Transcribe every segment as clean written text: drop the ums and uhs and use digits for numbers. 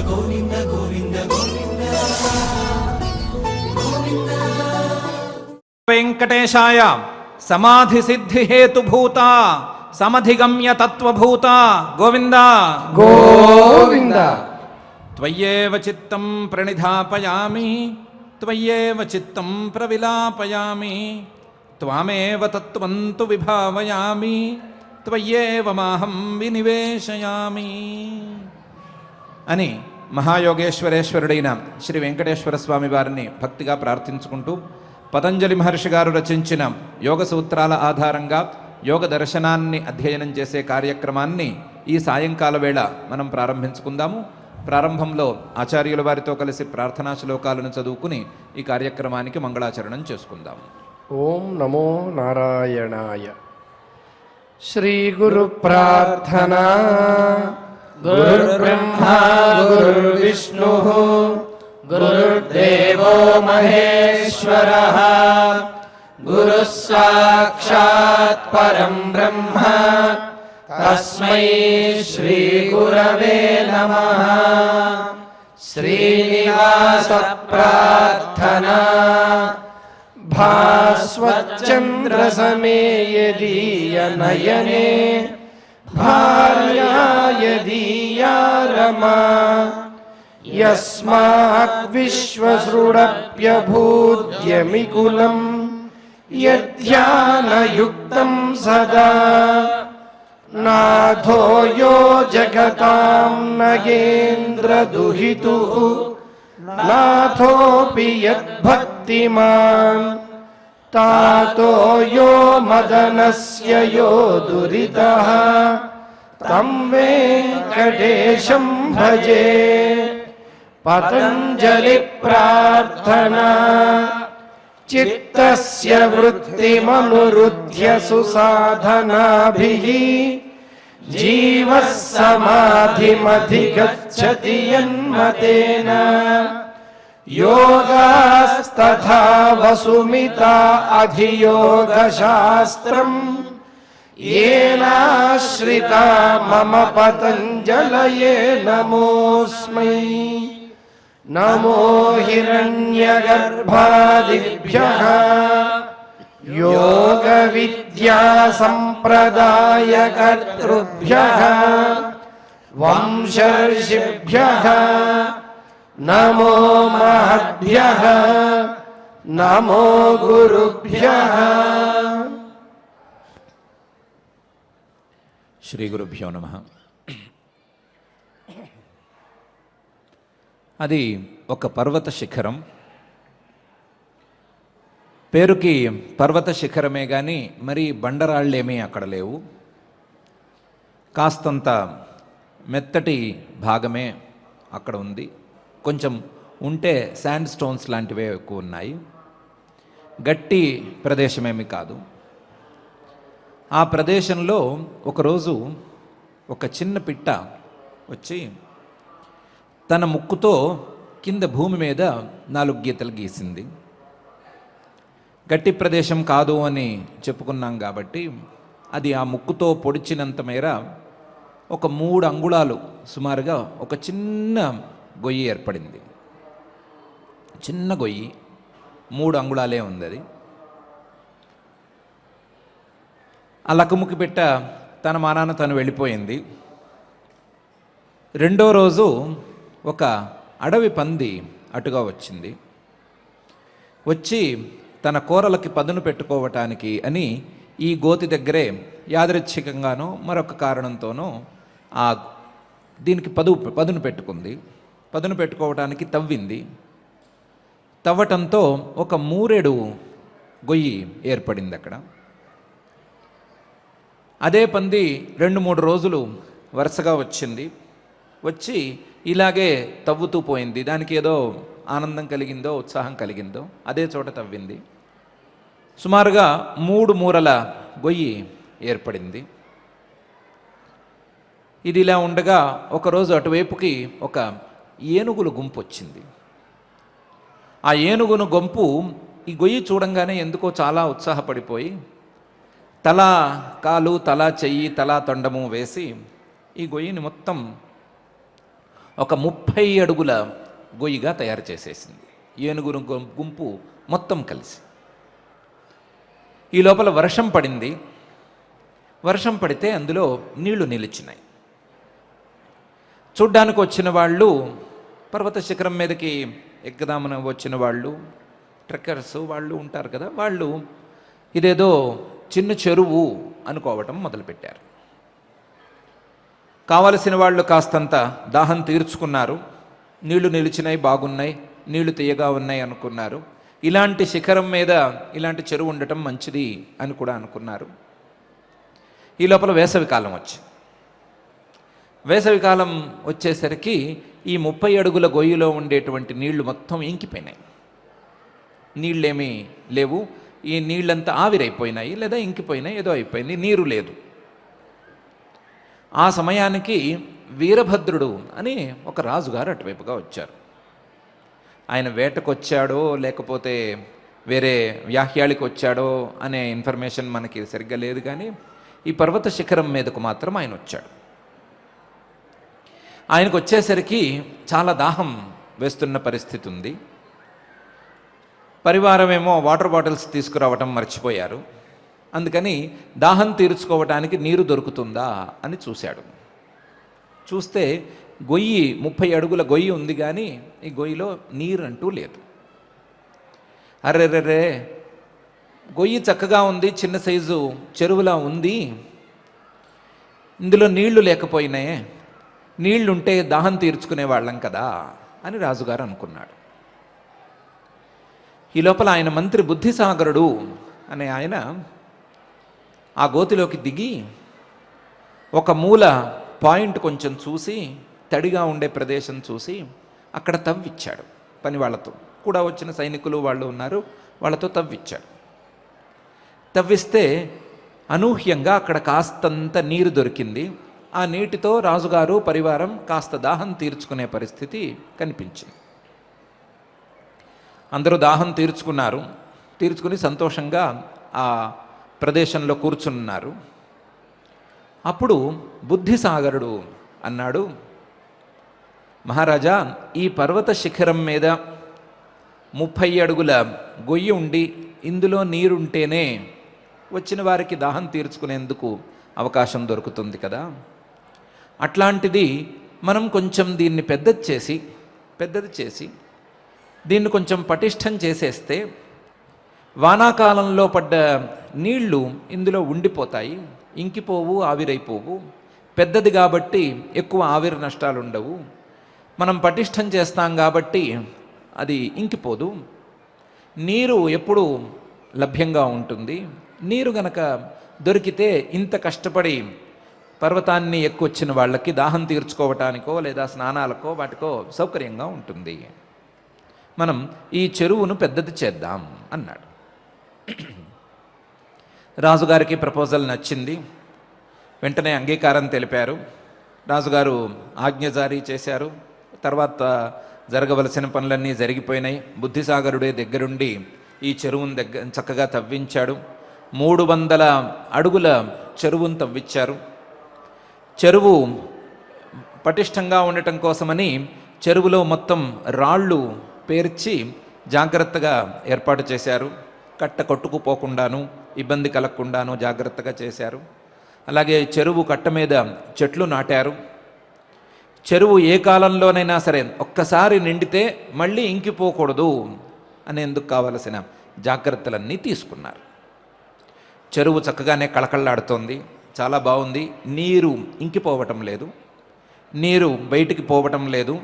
గోవింద గోవింద గోవింద గోవింద. వెంకటేశాయ సమాధి సిద్ధి హేతుభూత సమధిగమ్య తత్వభూత గోవింద గోవింద. త్వయ్యేవ చిత్తం ప్రణిధాపయామి త్వయ్యేవ చిత్తం ప్రవిలాపయామి త్వామేవ తత్వం తు విభావయామి త్వయ్యేవ మాహం వినివేశయామి అని మహాయోగేశ్వరేశ్వరుడైన శ్రీ వెంకటేశ్వర స్వామి వారిని భక్తిగా ప్రార్థించుకుంటూ పతంజలి మహర్షి గారు రచించిన యోగ సూత్రాల ఆధారంగా యోగ దర్శనాన్ని అధ్యయనం చేసే కార్యక్రమాన్ని ఈ సాయంకాల వేళ మనం ప్రారంభించుకుందాము. ప్రారంభంలో ఆచార్యుల వారితో కలిసి ప్రార్థనా శ్లోకాలను చదువుకుని ఈ కార్యక్రమానికి మంగళాచరణం చేసుకుందాము. ఓం నమో నారాయణాయ. శ్రీ గురు ప్రార్థనా. గురుర్బ్రహ్మా గురుర్విష్ణు గురుర్దేవో మహేశ్వరః గురుః సాక్షాత్ పరం బ్రహ్మ తస్మై శ్రీ గురవే నమః. శ్రీనివాస ప్రార్థనా. భాస్వచ్చంద్ర సమేయదీయ నయనే భార్యా యదీయా రమా యస్మాత్ విశ్వసృడప్యభూద్యమికులం యధ్యానయుక్తం సదా నాథో యో జగతాం నగేంద్రదుహితుః నాథోపి యద్భక్తిమాన్ తాతో యో మదనస్య యో దురితః తం వెంకటేశం భజే. పతంజలి ప్రార్థనా. చిత్తస్య వృత్తిమనురుధ్య సుసాధనాభిః జీవః సమాధిమధిగచ్చతి యన్మతేన యోగాస్తథా వసుమితా అధియోగశాస్త్రం ఏనాశ్రితా మమ పతంజలయే నమోస్మై. నమో హిరణ్యగర్భాదిభ్యః యోగ విద్యా సంప్రదాయకర్తృభ్యః వంశర్షిభ్యః నమో మహద్భ్యః నమో గురుభ్యః. శ్రీ గురుభ్యో నమః. అది ఒక పర్వత శిఖరం. పేరుకి పర్వత శిఖరమే కానీ మరి బండరాళ్ళేమీ అక్కడ లేవు. కాస్తంత మెత్తటి భాగమే అక్కడ ఉంది. కొంచెం ఉంటే శాండ్ స్టోన్స్ లాంటివే ఎక్కువ ఉన్నాయి. గట్టి ప్రదేశమేమి కాదు. ఆ ప్రదేశంలో ఒకరోజు ఒక చిన్న పిట్ట వచ్చి తన ముక్కుతో కింద భూమి మీద 4 గీతలు గీసింది. గట్టి ప్రదేశం కాదు అని చెప్పుకున్నాం కాబట్టి అది ఆ ముక్కుతో పొడిచినంత మేర ఒక 3 అంగుళాలు సుమారుగా ఒక చిన్న గొయ్యి ఏర్పడింది. చిన్న గొయ్యి 3 అంగుళాలే ఉంది. అది ఆ లక్కముక్కి పెట్ట తన మానాన తను వెళ్ళిపోయింది. రెండో రోజు ఒక అడవి పంది అటుగా వచ్చింది. వచ్చి తన కూరలకి పదును పెట్టుకోవటానికి అని ఈ గోతి దగ్గరే యాదృచ్ఛికంగానో మరొక కారణంతోనో దీనికి పదును పెట్టుకుంది. పదును పెట్టుకోవటానికి తవ్వింది. తవ్వటంతో ఒక 3 గొయ్యి ఏర్పడింది అక్కడ. అదే పంది 2-3 రోజులు వరుసగా వచ్చింది. వచ్చి ఇలాగే తవ్వుతూ పోయింది. దానికి ఏదో ఆనందం కలిగిందో ఉత్సాహం కలిగిందో అదే చోట తవ్వింది. సుమారుగా 3 మూరల గొయ్యి ఏర్పడింది. ఇది ఇలా ఉండగా ఒకరోజు అటువైపుకి ఒక ఏనుగుల గుంపు వచ్చింది. ఆ ఏనుగును గుంపు ఈ గొయ్యి చూడంగానే ఎందుకో చాలా ఉత్సాహపడిపోయి తల కాలు తల చెయ్యి తల తొండము వేసి ఈ గొయ్యిని మొత్తం ఒక 30 అడుగుల గొయ్యిగా తయారు చేసేసింది, ఏనుగురు గుంపు మొత్తం కలిసి. ఈ లోపల వర్షం పడింది. వర్షం పడితే అందులో నీళ్లు నిలిచినాయి. చూడ్డానికి వచ్చిన వాళ్ళు, పర్వత శిఖరం మీదకి ఎక్కుదామని వచ్చిన వాళ్ళు, ట్రెక్కర్స్ వాళ్ళు ఉంటారు కదా, వాళ్ళు ఇదేదో చిన్న చెరువు అనుకోవటం మొదలుపెట్టారు. కావలసిన వాళ్ళు కాస్తంత దాహం తీర్చుకున్నారు. నీళ్లు నిలిచినాయి, బాగున్నాయి, నీళ్లు తీయగా ఉన్నాయి అనుకున్నారు. ఇలాంటి శిఖరం మీద ఇలాంటి చెరువు ఉండటం మంచిది అని కూడా అనుకున్నారు. ఈ లోపల వేసవికాలం వచ్చింది. వేసవికాలం వచ్చేసరికి ఈ 30 అడుగుల గొయ్యిలో ఉండేటువంటి నీళ్లు మొత్తం ఇంకిపోయినాయి. నీళ్ళేమీ లేవు. ఈ నీళ్ళంతా ఆవిరైపోయినాయి, లేదా ఇంకిపోయినాయి, ఏదో అయిపోయింది, నీరు లేదు. ఆ సమయానికి వీరభద్రుడు అని ఒక రాజుగారు అటువైపుగా వచ్చారు. ఆయన వేటకొచ్చాడో లేకపోతే వేరే వ్యాహ్యాళికి వచ్చాడో అనే ఇన్ఫర్మేషన్ మనకి సరిగ్గా లేదు, కానీ ఈ పర్వత శిఖరం మీదకు మాత్రం ఆయన వచ్చాడు. ఆయనకు వచ్చేసరికి చాలా దాహం వేస్తున్న పరిస్థితి ఉంది. పరివారమేమో వాటర్ బాటిల్స్ తీసుకురావటం మర్చిపోయారు. అందుకని దాహం తీర్చుకోవటానికి నీరు దొరుకుతుందా అని చూశాడు. చూస్తే గొయ్యి 30 అడుగుల గొయ్యి ఉంది, కానీ ఈ గొయ్యిలో నీరు అంటూ లేదు. అర్రెర్రెర్రే, గొయ్యి చక్కగా ఉంది, చిన్న సైజు చెరువులా ఉంది, ఇందులో నీళ్లు లేకపోయినాయే, నీళ్లుంటే దాహం తీర్చుకునే వాళ్ళం కదా అని రాజుగారు అనుకున్నాడు. ఈ లోపల ఆయన మంత్రి బుద్ధిసాగరుడు అనే ఆయన ఆ గోతిలోకి దిగి ఒక మూల పాయింట్ కొంచెం చూసి, తడిగా ఉండే ప్రదేశం చూసి అక్కడ తవ్విచ్చాడు. పని వాళ్ళతో కూడా వచ్చిన సైనికులు వాళ్ళు ఉన్నారు, వాళ్ళతో తవ్విచ్చాడు. తవ్విస్తే అనూహ్యంగా అక్కడ కాస్తంత నీరు దొరికింది. ఆ నీటితో రాజుగారు పరివారం కాస్త దాహం తీర్చుకునే పరిస్థితి కనిపించింది. అందరూ దాహం తీర్చుకున్నారు. తీర్చుకుని సంతోషంగా ఆ ప్రదేశంలో కూర్చున్నారు. అప్పుడు బుద్ధిసాగరుడు అన్నాడు, మహారాజా, ఈ పర్వత శిఖరం మీద 30 అడుగుల గొయ్యి ఉండి ఇందులో నీరుంటేనే వచ్చిన వారికి దాహం తీర్చుకునేందుకు అవకాశం దొరుకుతుంది కదా. అట్లాంటిది మనం కొంచెం దీన్ని పెద్దది చేసి దీన్ని కొంచెం పటిష్టం చేసేస్తే వానాకాలంలో పడ్డ నీళ్లు ఇందులో ఉండిపోతాయి, ఇంకిపోవు, ఆవిరైపోవు. పెద్దది కాబట్టి ఎక్కువ ఆవిరి నష్టాలు ఉండవు. మనం పటిష్టం చేస్తాం కాబట్టి అది ఇంకిపోదు. నీరు ఎప్పుడు లభ్యంగా ఉంటుంది. నీరు గనక దొరికితే ఇంత కష్టపడి పర్వతాన్ని ఎక్కువచ్చిన వాళ్ళకి దాహం తీర్చుకోవటానికో లేదా స్నానాలకో వాటికో సౌకర్యంగా ఉంటుంది. మనం ఈ చెరువును పెద్దది చేద్దాం అన్నాడు. రాజుగారికి ప్రపోజల్ నచ్చింది. వెంటనే అంగీకారం తెలిపారు. రాజుగారు ఆజ్ఞ జారీ చేశారు. తర్వాత జరగవలసిన పనులన్నీ జరిగిపోయినాయి. బుద్ధిసాగరుడే దగ్గరుండి ఈ చెరువును చక్కగా తవ్వించాడు. 300 అడుగుల చెరువును తవ్వించారు. చెరువు పటిష్టంగా ఉండటం కోసమని చెరువులో మొత్తం రాళ్ళు పేర్చి జాగ్రత్తగా ఏర్పాటు చేశారు. కట్ట కొట్టుకుపోకుండాను, ఇబ్బంది కలగకుండాను జాగ్రత్తగా చేశారు. అలాగే చెరువు కట్ట మీద చెట్లు నాటారు. చెరువు ఏ కాలంలోనైనా సరే ఒక్కసారి నిండితే మళ్ళీ ఇంకిపోకూడదు అనేందుకు కావలసిన జాగ్రత్తలన్నీ తీసుకున్నారు. చెరువు చక్కగానే కళకళలాడుతోంది, చాలా బాగుంది. నీరు ఇంకిపోవటం లేదు, నీరు బయటికి పోవటం లేదు,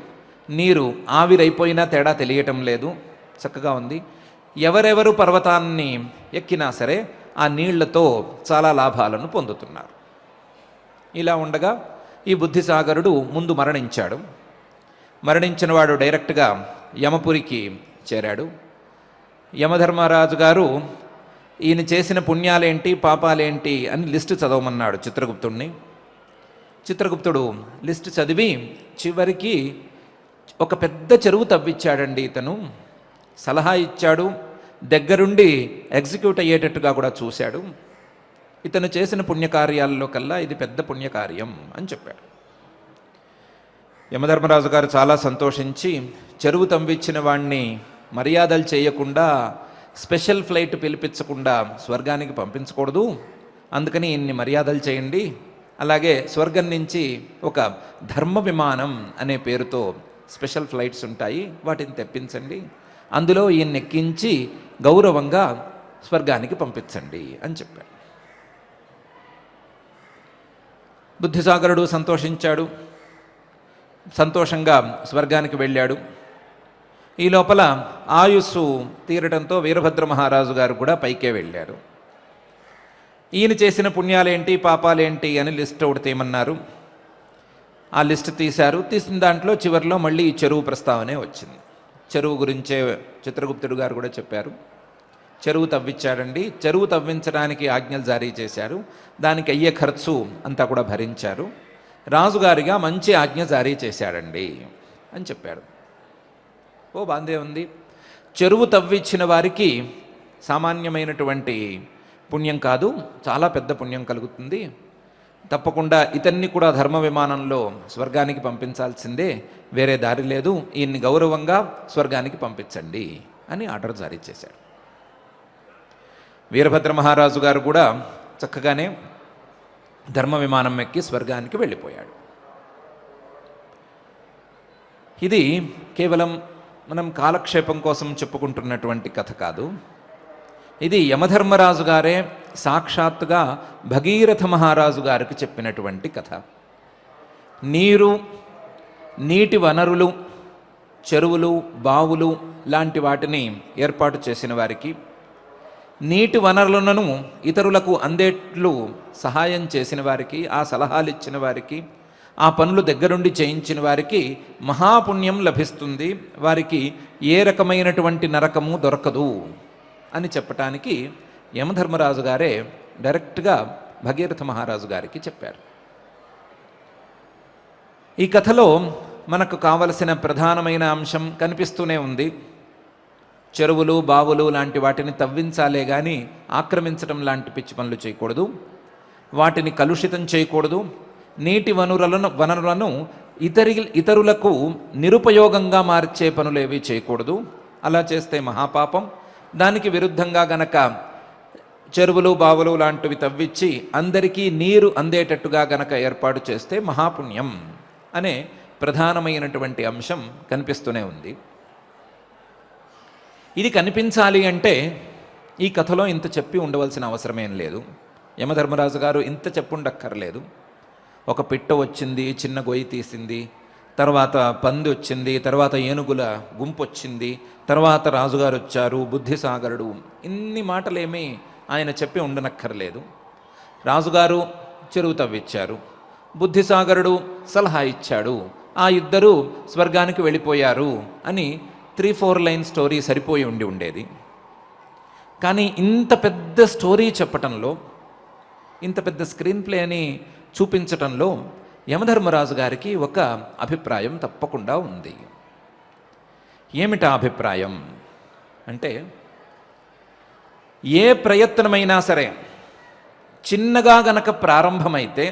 నీరు ఆవిరైపోయినా తేడా తెలియటం లేదు, చక్కగా ఉంది. ఎవరెవరు పర్వతాన్ని ఎక్కినా సరే ఆ నీళ్లతో చాలా లాభాలను పొందుతున్నారు. ఇలా ఉండగా ఈ బుద్ధిసాగరుడు ముందు మరణించాడు. మరణించిన వాడు డైరెక్ట్గా యమపురికి చేరాడు. యమధర్మరాజు గారు ఈయన చేసిన పుణ్యాలేంటి పాపాలేంటి అని లిస్టు చదవమన్నాడు చిత్రగుప్తుడిని. చిత్రగుప్తుడు లిస్టు చదివి చివరికి ఒక పెద్ద చెరువు తవ్విచ్చాడండి. ఇతను సలహా ఇచ్చాడు, దగ్గరుండి ఎగ్జిక్యూట్ అయ్యేటట్టుగా కూడా చూశాడు. ఇతను చేసిన పుణ్యకార్యాల్లో కల్లా ఇది పెద్ద పుణ్యకార్యం అని చెప్పాడు. యమధర్మరాజు గారు చాలా సంతోషించి చెరువు తవ్విచ్చిన వాణ్ణి మర్యాదలు చేయకుండా స్పెషల్ ఫ్లైట్ పిలిపించకుండా స్వర్గానికి పంపించకూడదు, అందుకని ఇన్ని మర్యాదలు చేయండి, అలాగే స్వర్గం నుంచి ఒక ధర్మ విమానం అనే పేరుతో స్పెషల్ ఫ్లైట్స్ ఉంటాయి, వాటిని తెప్పించండి, అందులో ఈయన్ని ఎక్కించి గౌరవంగా స్వర్గానికి పంపించండి అని చెప్పాడు. బుద్ధిసాగరుడు సంతోషించాడు, సంతోషంగా స్వర్గానికి వెళ్ళాడు. ఈ లోపల ఆయుస్సు తీరడంతో వీరభద్ర మహారాజు గారు కూడా పైకే వెళ్ళారు. ఈయన చేసిన పుణ్యాలేంటి పాపాలేంటి అని లిస్ట్ ఒకటి తీయమన్నారు. ఆ లిస్ట్ తీశారు. తీసిన దాంట్లో చివరిలో మళ్ళీ ఈ చెరువు ప్రస్తావనే వచ్చింది. చెరువు గురించే చిత్రగుప్తుడు గారు కూడా చెప్పారు. చెరువు తవ్వించాడండి, చెరువు తవ్వించడానికి ఆజ్ఞలు జారీ చేశారు, దానికి అయ్యే ఖర్చు అంతా కూడా భరించారు, రాజుగారిగా మంచి ఆజ్ఞ జారీ చేశాడండి అని చెప్పాడు. ఓ బాందే ఉంది. చెరువు తవ్విచ్చిన వారికి సామాన్యమైనటువంటి పుణ్యం కాదు, చాలా పెద్ద పుణ్యం కలుగుతుంది, తప్పకుండా ఇతన్ని కూడా ధర్మ విమానంలో స్వర్గానికి పంపించాల్సిందే, వేరే దారి లేదు, ఈయన్ని గౌరవంగా స్వర్గానికి పంపించండి అని ఆర్డర్ జారీ చేశాడు. వీరభద్ర మహారాజు గారు కూడా చక్కగానే ధర్మ విమానం ఎక్కి స్వర్గానికి వెళ్ళిపోయాడు. ఇది కేవలం మనం కాలక్షేపం కోసం చెప్పుకుంటున్నటువంటి కథ కాదు. ఇది యమధర్మరాజు గారే సాక్షాత్తుగా భగీరథ మహారాజు గారికి చెప్పినటువంటి కథ. నీరు, నీటి వనరులు, చెరువులు, బావులు లాంటి వాటిని ఏర్పాటు చేసిన వారికి, నీటి వనరులను ఇతరులకు అందేట్లు సహాయం చేసిన వారికి, ఆ సలహాలు ఇచ్చిన వారికి, ఆ పనులు దగ్గరుండి చేయించిన వారికి మహాపుణ్యం లభిస్తుంది, వారికి ఏ రకమైనటువంటి నరకము దొరకదు అని చెప్పటానికి యమధర్మరాజు గారే డైరెక్ట్గా భగీరథ మహారాజు గారికి చెప్పారు. ఈ కథలో మనకు కావలసిన ప్రధానమైన అంశం కనిపిస్తూనే ఉంది. చెరువులు, బావులు లాంటి వాటిని తవ్వించాలే కానీ ఆక్రమించడం లాంటి పిచ్చి పనులు చేయకూడదు, వాటిని కలుషితం చేయకూడదు, నీటి వనరులను ఇతరులకు నిరుపయోగంగా మార్చే పనులేవి చేయకూడదు, అలా చేస్తే మహాపాపం. దానికి విరుద్ధంగా గనక చెరువులు, బావులు లాంటివి తవ్వించి అందరికీ నీరు అందేటట్టుగా గనక ఏర్పాటు చేస్తే మహాపుణ్యం అనే ప్రధానమైనటువంటి అంశం కనిపిస్తూనే ఉంది. ఇది కనిపించాలి అంటే ఈ కథలో ఇంత చెప్పి ఉండవలసిన అవసరమేం లేదు. యమధర్మరాజు గారు ఇంత చెప్పుండక్కర్లేదు. ఒక పిట్ట వచ్చింది, చిన్న గొయ్యి తీసింది, తర్వాత పంది వచ్చింది, తర్వాత ఏనుగుల గుంపు వచ్చింది, తర్వాత రాజుగారు వచ్చారు, బుద్ధిసాగరుడు, ఇన్ని మాటలేమీ ఆయన చెప్పి ఉండనక్కర్లేదు. రాజుగారు చెరువు తవ్విచ్చారు, బుద్ధిసాగరుడు సలహా ఇచ్చాడు, ఆ ఇద్దరు స్వర్గానికి వెళ్ళిపోయారు అని 3-4 లైన్ స్టోరీ సరిపోయి ఉండేది. కానీ ఇంత పెద్ద స్టోరీ చెప్పటంలో, ఇంత పెద్ద స్క్రీన్ ప్లేని చూపించటంలో యమధర్మరాజు గారికి ఒక అభిప్రాయం తప్పకుండా ఉంది. ఏమిటా అభిప్రాయం అంటే, ఏ ప్రయత్నమైనా సరే చిన్నగా గనక ప్రారంభమైతే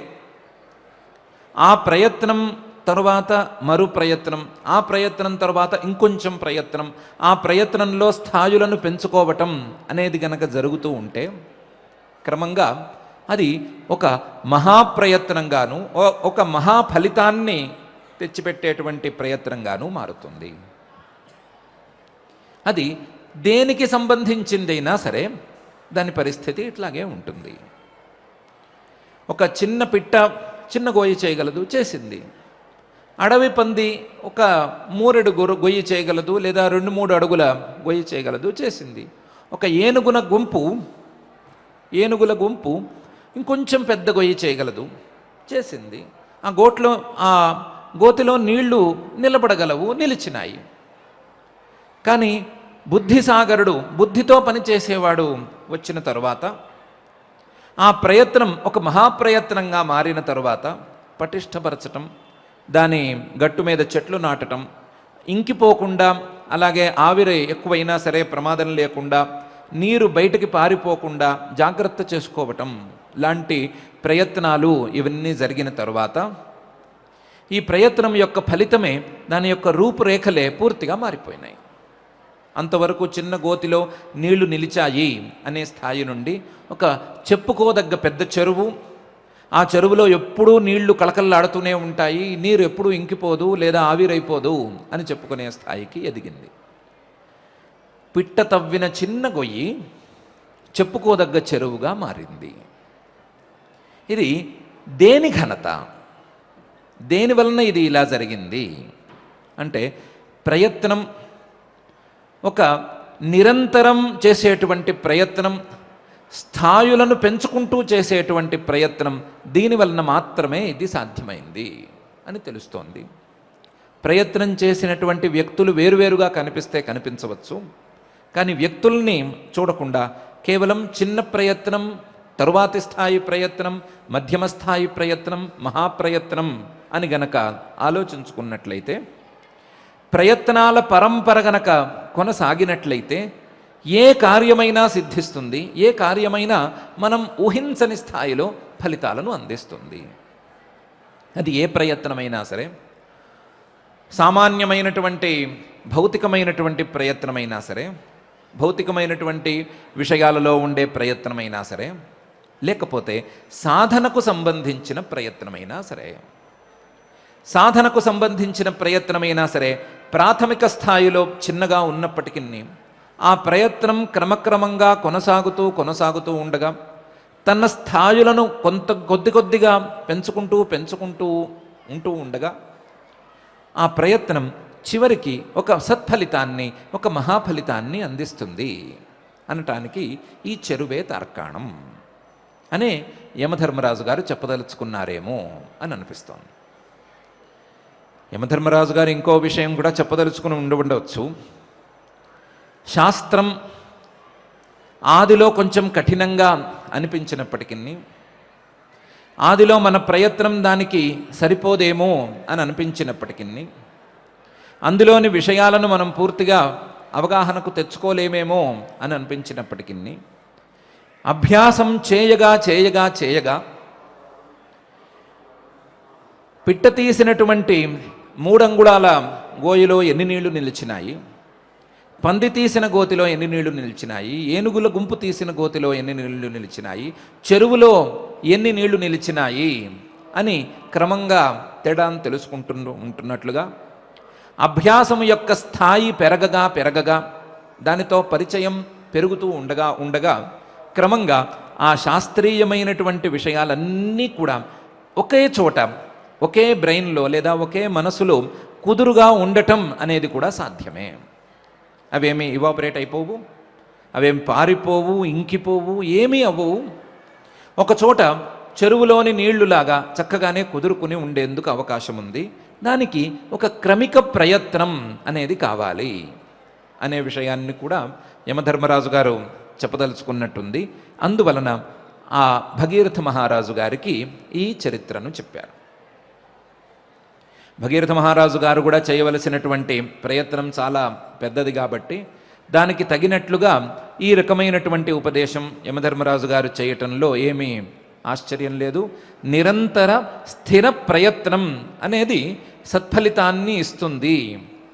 ఆ ప్రయత్నం తరువాత మరో ప్రయత్నం, ఆ ప్రయత్నం తర్వాత ఇంకొంచెం ప్రయత్నం, ఆ ప్రయత్నంలో స్థాయిలను పెంచుకోవటం అనేది గనక జరుగుతూ ఉంటే క్రమంగా అది ఒక మహాప్రయత్నంగాను, ఒక మహాఫలితాన్ని తెచ్చిపెట్టేటువంటి ప్రయత్నంగాను మారుతుంది. అది దేనికి సంబంధించిందైనా సరే దాని పరిస్థితి ఇట్లాగే ఉంటుంది. ఒక చిన్న పిట్ట చిన్న గొయ్యి చేయగలదు, చేసింది. అడవి పంది ఒక 3 గొయ్యి చేయగలదు, లేదా 2-3 అడుగుల గొయ్యి చేయగలదు, చేసింది. ఒక ఏనుగుల గుంపు ఇంకొంచెం పెద్ద గొయ్యి చేయగలదు, చేసింది. ఆ గోతిలో నీళ్లు నిలబడగలవు, నిలిచినాయి. కానీ బుద్ధిసాగరుడు, బుద్ధితో పనిచేసేవాడు వచ్చిన తరువాత, ఆ ప్రయత్నం ఒక మహాప్రయత్నంగా మారిన తరువాత పటిష్టపరచటం, దాని గట్టు మీద చెట్లు నాటటం, ఇంకిపోకుండా, అలాగే ఆవిరి ఎక్కువైనా సరే ప్రమాదం లేకుండా, నీరు బయటికి పారిపోకుండా జాగ్రత్త చేసుకోవటం లాంటి ప్రయత్నాలు ఇవన్నీ జరిగిన తరువాత ఈ ప్రయత్నం యొక్క ఫలితమే దాని యొక్క రూపురేఖలే పూర్తిగా మారిపోయినాయి. అంతవరకు చిన్న గోతిలో నీళ్లు నిలిచాయి అనే స్థాయి నుండి ఒక చెప్పుకోదగ్గ పెద్ద చెరువు, ఆ చెరువులో ఎప్పుడూ నీళ్లు కళకళలాడుతూనే ఉంటాయి, నీరు ఎప్పుడూ ఇంకిపోదు లేదా ఆవిరైపోదు అని చెప్పుకునే స్థాయికి ఎదిగింది. పిట్ట తవ్విన చిన్న గొయ్యి చెప్పుకోదగ్గ చెరువుగా మారింది. ఇది దేని ఘనత? దేని వలన ఇది ఇలా జరిగింది అంటే, ప్రయత్నం, ఒక నిరంతరం చేసేటువంటి ప్రయత్నం, స్థాయులను పెంచుకుంటూ చేసేటువంటి ప్రయత్నం, దీనివలన మాత్రమే ఇది సాధ్యమైంది అని తెలుస్తోంది. ప్రయత్నం చేసినటువంటి వ్యక్తులు వేరువేరుగా కనిపిస్తే కనిపించవచ్చు, కానీ వ్యక్తుల్ని చూడకుండా కేవలం చిన్న ప్రయత్నం, తరువాతి స్థాయి ప్రయత్నం, మధ్యమ స్థాయి ప్రయత్నం, మహాప్రయత్నం అని గనక ఆలోచించుకున్నట్లయితే, ప్రయత్నాల పరంపర గనక కొనసాగినట్లయితే ఏ కార్యమైనా సిద్ధిస్తుంది, ఏ కార్యమైనా మనం ఊహించని స్థాయిలో ఫలితాలను అందిస్తుంది. అది ఏ ప్రయత్నమైనా సరే, సామాన్యమైనటువంటి భౌతికమైనటువంటి ప్రయత్నమైనా సరే, భౌతికమైనటువంటి విషయాలలో ఉండే ప్రయత్నమైనా సరే, లేకపోతే సాధనకు సంబంధించిన ప్రయత్నమైనా సరే. సాధనకు సంబంధించిన ప్రయత్నమైనా సరే ప్రాథమిక స్థాయిలో చిన్నగా ఉన్నప్పటికీ ఆ ప్రయత్నం క్రమక్రమంగా కొనసాగుతూ ఉండగా తన స్థాయిలను కొద్దిగా పెంచుకుంటూ ఉంటూ ఉండగా ఆ ప్రయత్నం చివరికి ఒక సత్ఫలితాన్ని, ఒక మహాఫలితాన్ని అందిస్తుంది అనటానికి ఈ చెరువే తార్కాణం అనే యమధర్మరాజు గారు చెప్పదలుచుకున్నారేమో అని అనిపిస్తోంది. యమధర్మరాజు గారు ఇంకో విషయం కూడా చెప్పదలుచుకుని ఉండవచ్చు. శాస్త్రం ఆదిలో కొంచెం కఠినంగా అనిపించినప్పటికీ, ఆదిలో మన ప్రయత్నం దానికి సరిపోదేమో అని అనిపించినప్పటికీ, అందులోని విషయాలను మనం పూర్తిగా అవగాహనకు తెచ్చుకోలేమేమో అని అనిపించినప్పటికీ, అభ్యాసం చేయగా పిట్ట తీసినటువంటి 3 అంగుళాల గోయిలో ఎన్ని నీళ్లు నిలిచినాయి, పంది తీసిన గోతిలో ఎన్ని నీళ్లు నిలిచినాయి, ఏనుగుల గుంపు తీసిన గోతిలో ఎన్ని నీళ్లు నిలిచినాయి, చెరువులో ఎన్ని నీళ్లు నిలిచినాయి అని క్రమంగా తేడాను ఉంటున్నట్లుగా అభ్యాసం యొక్క స్థాయి పెరగగా దానితో పరిచయం పెరుగుతూ ఉండగా క్రమంగా ఆ శాస్త్రీయమైనటువంటి విషయాలన్నీ కూడా ఒకే చోట, ఒకే బ్రెయిన్లో లేదా ఒకే మనసులో కుదురుగా ఉండటం అనేది కూడా సాధ్యమే. అవేమీ ఇవాపరేట్ అయిపోవు, అవేమి పారిపోవు, ఇంకిపోవు, ఏమీ అవ్వవు. ఒకచోట చెరువులోని నీళ్లులాగా చక్కగానే కుదురుకుని ఉండేందుకు అవకాశం ఉంది. దానికి ఒక క్రమిక ప్రయత్నం అనేది కావాలి అనే విషయాన్ని కూడా యమధర్మరాజు గారు చెప్పదలుచుకున్నట్టుంది. అందువలన ఆ భగీరథ మహారాజు గారికి ఈ చరిత్రను చెప్పారు. భగీరథ మహారాజు గారు కూడా చేయవలసినటువంటి ప్రయత్నం చాలా పెద్దది కాబట్టి దానికి తగినట్లుగా ఈ రకమైనటువంటి ఉపదేశం యమధర్మరాజు గారు చేయటంలో ఏమీ ఆశ్చర్యం లేదు. నిరంతర స్థిర ప్రయత్నం అనేది సత్ఫలితాన్ని ఇస్తుంది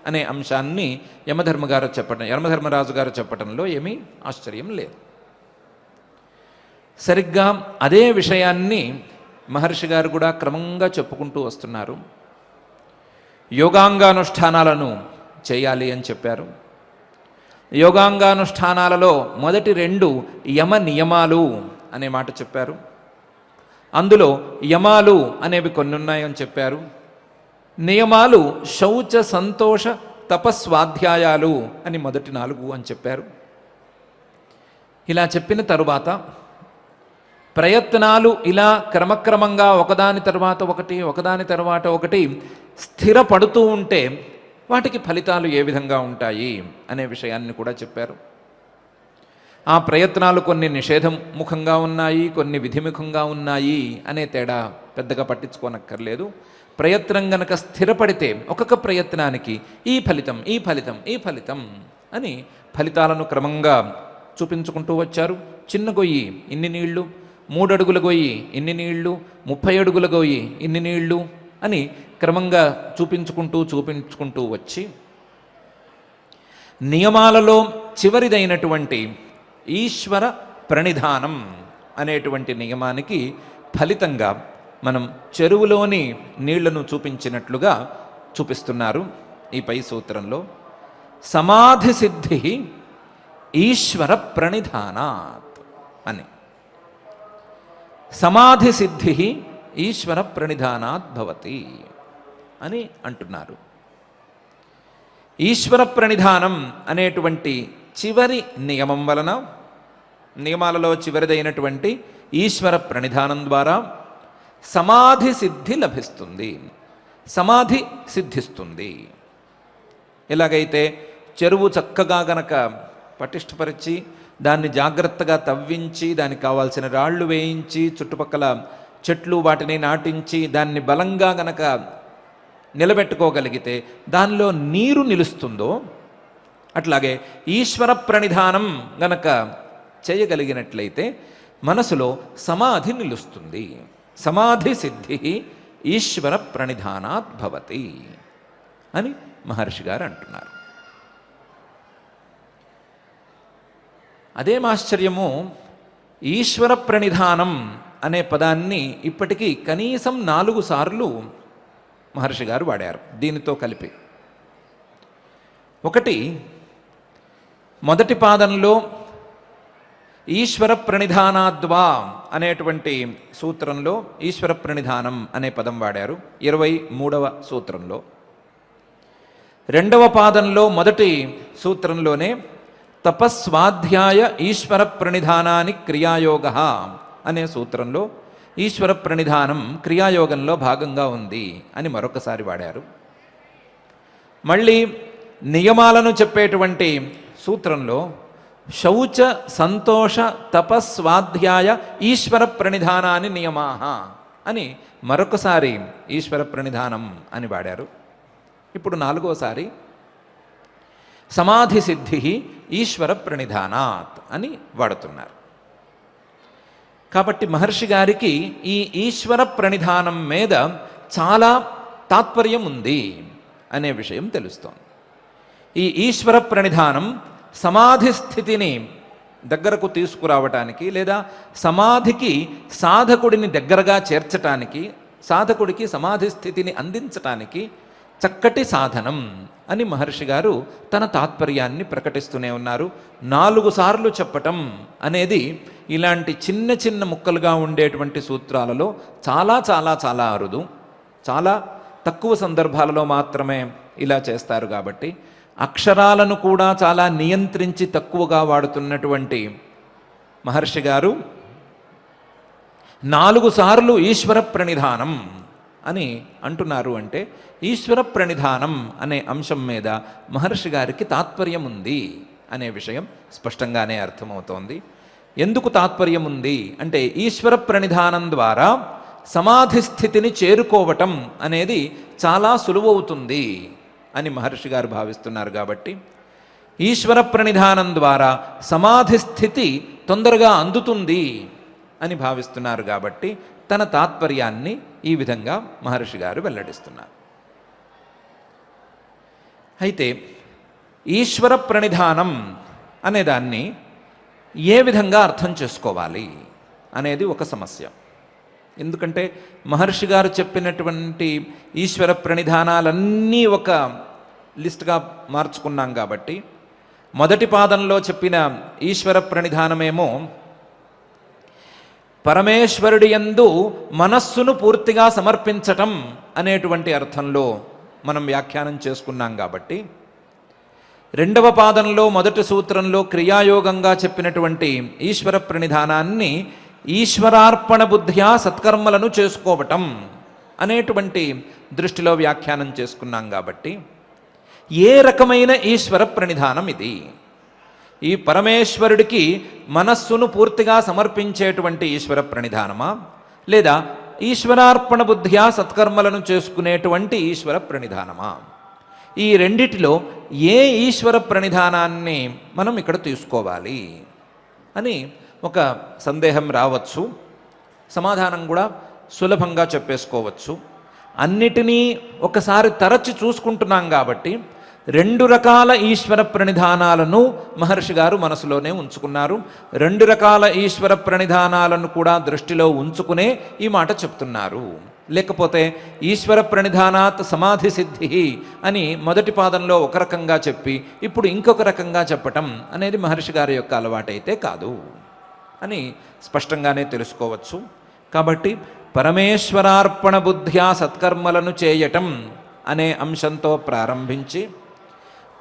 అనే అంశాన్ని యమధర్మరాజు గారు చెప్పటంలో ఏమీ ఆశ్చర్యం లేదు. సరిగ్గా అదే విషయాన్ని మహర్షి గారు కూడా క్రమంగా చెప్పుకుంటూ వస్తున్నారు. యోగాంగానుష్ఠానాలను చేయాలి అని చెప్పారు. యోగాంగానుష్ఠానాలలో మొదటి 2 యమ నియమాలు అనే మాట చెప్పారు. అందులో యమాలు అనేవి కొన్ని ఉన్నాయని చెప్పారు. నియమాలు శౌచ సంతోష తపస్వాధ్యాయాలు అని మొదటి 4 అని చెప్పారు. ఇలా చెప్పిన తరువాత ప్రయత్నాలు ఇలా క్రమక్రమంగా ఒకదాని తర్వాత ఒకటి స్థిరపడుతూ ఉంటే వాటికి ఫలితాలు ఏ విధంగా ఉంటాయి అనే విషయాన్ని కూడా చెప్పారు. ఆ ప్రయత్నాలు కొన్ని నిషేధం ముఖంగా ఉన్నాయి, కొన్ని విధిముఖంగా ఉన్నాయి అనే తేడా పెద్దగా పట్టించుకోనక్కర్లేదు. ప్రయత్నం గనక స్థిరపడితే ఒక్కొక్క ప్రయత్నానికి ఈ ఫలితం అని ఫలితాలను క్రమంగా చూపించుకుంటూ వచ్చారు. చిన్న గొయ్యి ఇన్ని నీళ్లు, 3 అడుగుల గొయ్యి ఇన్ని నీళ్లు, 30 అడుగుల గొయ్యి ఇన్ని నీళ్లు అని క్రమంగా చూపించుకుంటూ వచ్చి నియమాలలో చివరిదైనటువంటి ఈశ్వర ప్రణిధానం అనేటువంటి నియమానికి ఫలితంగా మనం చెరువులోని నీళ్లను చూపించినట్లుగా చూపిస్తున్నారు ఈ పై సూత్రంలో. సమాధి సిద్ధి ఈశ్వర ప్రణిధానాత్ అని. సమాధి సిద్ధి ఈశ్వర ప్రణిధానాత్ భవతి అని అంటున్నారు. ఈశ్వర ప్రణిధానం అనేటువంటి చివరి నియమం వలన, నియమాలలో చివరిదైనటువంటి ఈశ్వర ప్రణిధానం ద్వారా సమాధి సిద్ధి లభిస్తుంది, సమాధి సిద్ధిస్తుంది. ఎలాగైతే చెరువు చక్కగా గనక పటిష్టపరిచి దాన్ని జాగ్రత్తగా తవ్వించి దానికి కావాల్సిన రాళ్ళు వేయించి చుట్టుపక్కల చెట్లు వాటిని నాటించి దాన్ని బలంగా గనక నిలబెట్టుకోగలిగితే దానిలో నీరు నిలుస్తుందో, అట్లాగే ఈశ్వర ప్రణిధానం గనక చేయగలిగినట్లయితే మనసులో సమాధి నిలుస్తుంది. సమాధి సిద్ధి ఈశ్వర ప్రణిధానాత్ భవతి అని మహర్షి గారు అంటున్నారు. అదేం ఆశ్చర్యము, ఈశ్వర ప్రణిధానం అనే పదాన్ని ఇప్పటికీ కనీసం 4 సార్లు మహర్షి గారు వాడారు దీనితో కలిపి. ఒకటి, మొదటి పాదంలో ఈశ్వర ప్రణిధానాద్వా అనేటువంటి సూత్రంలో ఈశ్వర ప్రణిధానం అనే పదం వాడారు 23వ సూత్రంలో. రెండవ పాదంలో మొదటి సూత్రంలోనే తపస్వాధ్యాయ ఈశ్వర ప్రణిధానాని క్రియాయోగ అనే సూత్రంలో ఈశ్వర ప్రణిధానం క్రియాయోగంలో భాగంగా ఉంది అని మరొకసారి వాడారు. మళ్ళీ నియమాలను చెప్పేటువంటి సూత్రంలో శౌచ సంతోష తపస్వాధ్యాయ ఈశ్వర ప్రణిధానాని నియమాహ అని మరొకసారి ఈశ్వర ప్రణిధానం అని వాడారు. ఇప్పుడు 4వసారి సమాధి సిద్ధి ఈశ్వర ప్రణిధానాత్ అని వాడుతున్నారు. కాబట్టి మహర్షి గారికి ఈ ఈశ్వర ప్రణిధానం మీద చాలా తాత్పర్యం ఉంది అనే విషయం తెలుస్తోంది. ఈ ఈశ్వర ప్రణిధానం సమాధి స్థితిని దగ్గరకు తీసుకురావటానికి లేదా సమాధికి సాధకుడిని దగ్గరగా చేర్చటానికి, సాధకుడికి సమాధి స్థితిని అందించటానికి చక్కటి సాధనం అని మహర్షి గారు తన తాత్పర్యాన్ని ప్రకటిస్తూనే ఉన్నారు. 4 సార్లు చెప్పటం అనేది ఇలాంటి చిన్న చిన్న ముక్కలుగా ఉండేటువంటి సూత్రాలలో చాలా చాలా చాలా అరుదు. చాలా తక్కువ సందర్భాలలో మాత్రమే ఇలా చేస్తారు. కాబట్టి అక్షరాలను కూడా చాలా నియంత్రించి తక్కువగా వాడుతున్నటువంటి మహర్షి గారు 4 సార్లు ఈశ్వర ప్రణిధానం అని అంటున్నారు. అంటే ఈశ్వర ప్రణిధానం అనే అంశం మీద మహర్షి గారికి తాత్పర్యం ఉంది అనే విషయం స్పష్టంగానే అర్థమవుతోంది. ఎందుకు తాత్పర్యం ఉంది అంటే ఈశ్వర ప్రణిధానం ద్వారా సమాధి స్థితిని చేరుకోవటం అనేది చాలా సులువవుతుంది అని మహర్షి గారు భావిస్తున్నారు. కాబట్టి ఈశ్వర ప్రణిధానం ద్వారా సమాధి స్థితి తొందరగా అందుతుంది అని భావిస్తున్నారు. కాబట్టి తన తాత్పర్యాన్ని ఈ విధంగా మహర్షి గారు వెల్లడిస్తున్నారు. అయితే ఈశ్వర ప్రణిధానం అనేదాన్ని ఏ విధంగా అర్థం చేసుకోవాలి అనేది ఒక సమస్య. ఎందుకంటే మహర్షి గారు చెప్పినటువంటి ఈశ్వర ప్రణిధానాలన్నీ ఒక లిస్ట్గా మార్చుకున్నాం. కాబట్టి మొదటి పాదంలో చెప్పిన ఈశ్వర ప్రణిధానమేమో పరమేశ్వరుడి యందు మనస్సును పూర్తిగా సమర్పించటం అనేటువంటి అర్థంలో మనం వ్యాఖ్యానం చేసుకున్నాం. కాబట్టి రెండవ పాదంలో మొదటి సూత్రంలో క్రియాయోగంగా చెప్పినటువంటి ఈశ్వర ప్రణిధానాన్ని ఈశ్వరార్పణ బుద్ధ్యా సత్కర్మలను చేసుకోవటం అనేటువంటి దృష్టిలో వ్యాఖ్యానం చేసుకున్నాం. కాబట్టి ఏ రకమైన ఈశ్వర ప్రణిధానం ఇది? ఈ పరమేశ్వరుడికి మనస్సును పూర్తిగా సమర్పించేటువంటి ఈశ్వర ప్రణిధానమా, లేదా ఈశ్వరార్పణ బుద్ధ్యా సత్కర్మలను చేసుకునేటువంటి ఈశ్వర ప్రణిధానమా? ఈ రెండిటిలో ఏ ఈశ్వర ప్రణిధానాన్ని మనం ఇక్కడ తీసుకోవాలి అని ఒక సందేహం రావచ్చు. సమాధానం కూడా సులభంగా చెప్పేసుకోవచ్చు. అన్నిటినీ ఒకసారి తరచి చూసుకుంటున్నాం కాబట్టి 2 రకాల ఈశ్వర ప్రణిధానాలను మహర్షి గారు మనసులోనే ఉంచుకున్నారు. 2 రకాల ఈశ్వర ప్రణిధానాలను కూడా దృష్టిలో ఉంచుకునే ఈ మాట చెప్తున్నారు. లేకపోతే ఈశ్వర ప్రణిధానాత్ సమాధి సిద్ధి అని మొదటి పాదంలో ఒక రకంగా చెప్పి ఇప్పుడు ఇంకొక రకంగా చెప్పటం అనేది మహర్షి గారి యొక్క అలవాటైతే కాదు అని స్పష్టంగానే తెలుసుకోవచ్చు. కాబట్టి పరమేశ్వరార్పణ బుద్ధ్యా సత్కర్మలను చేయటం అనే అంశంతో ప్రారంభించి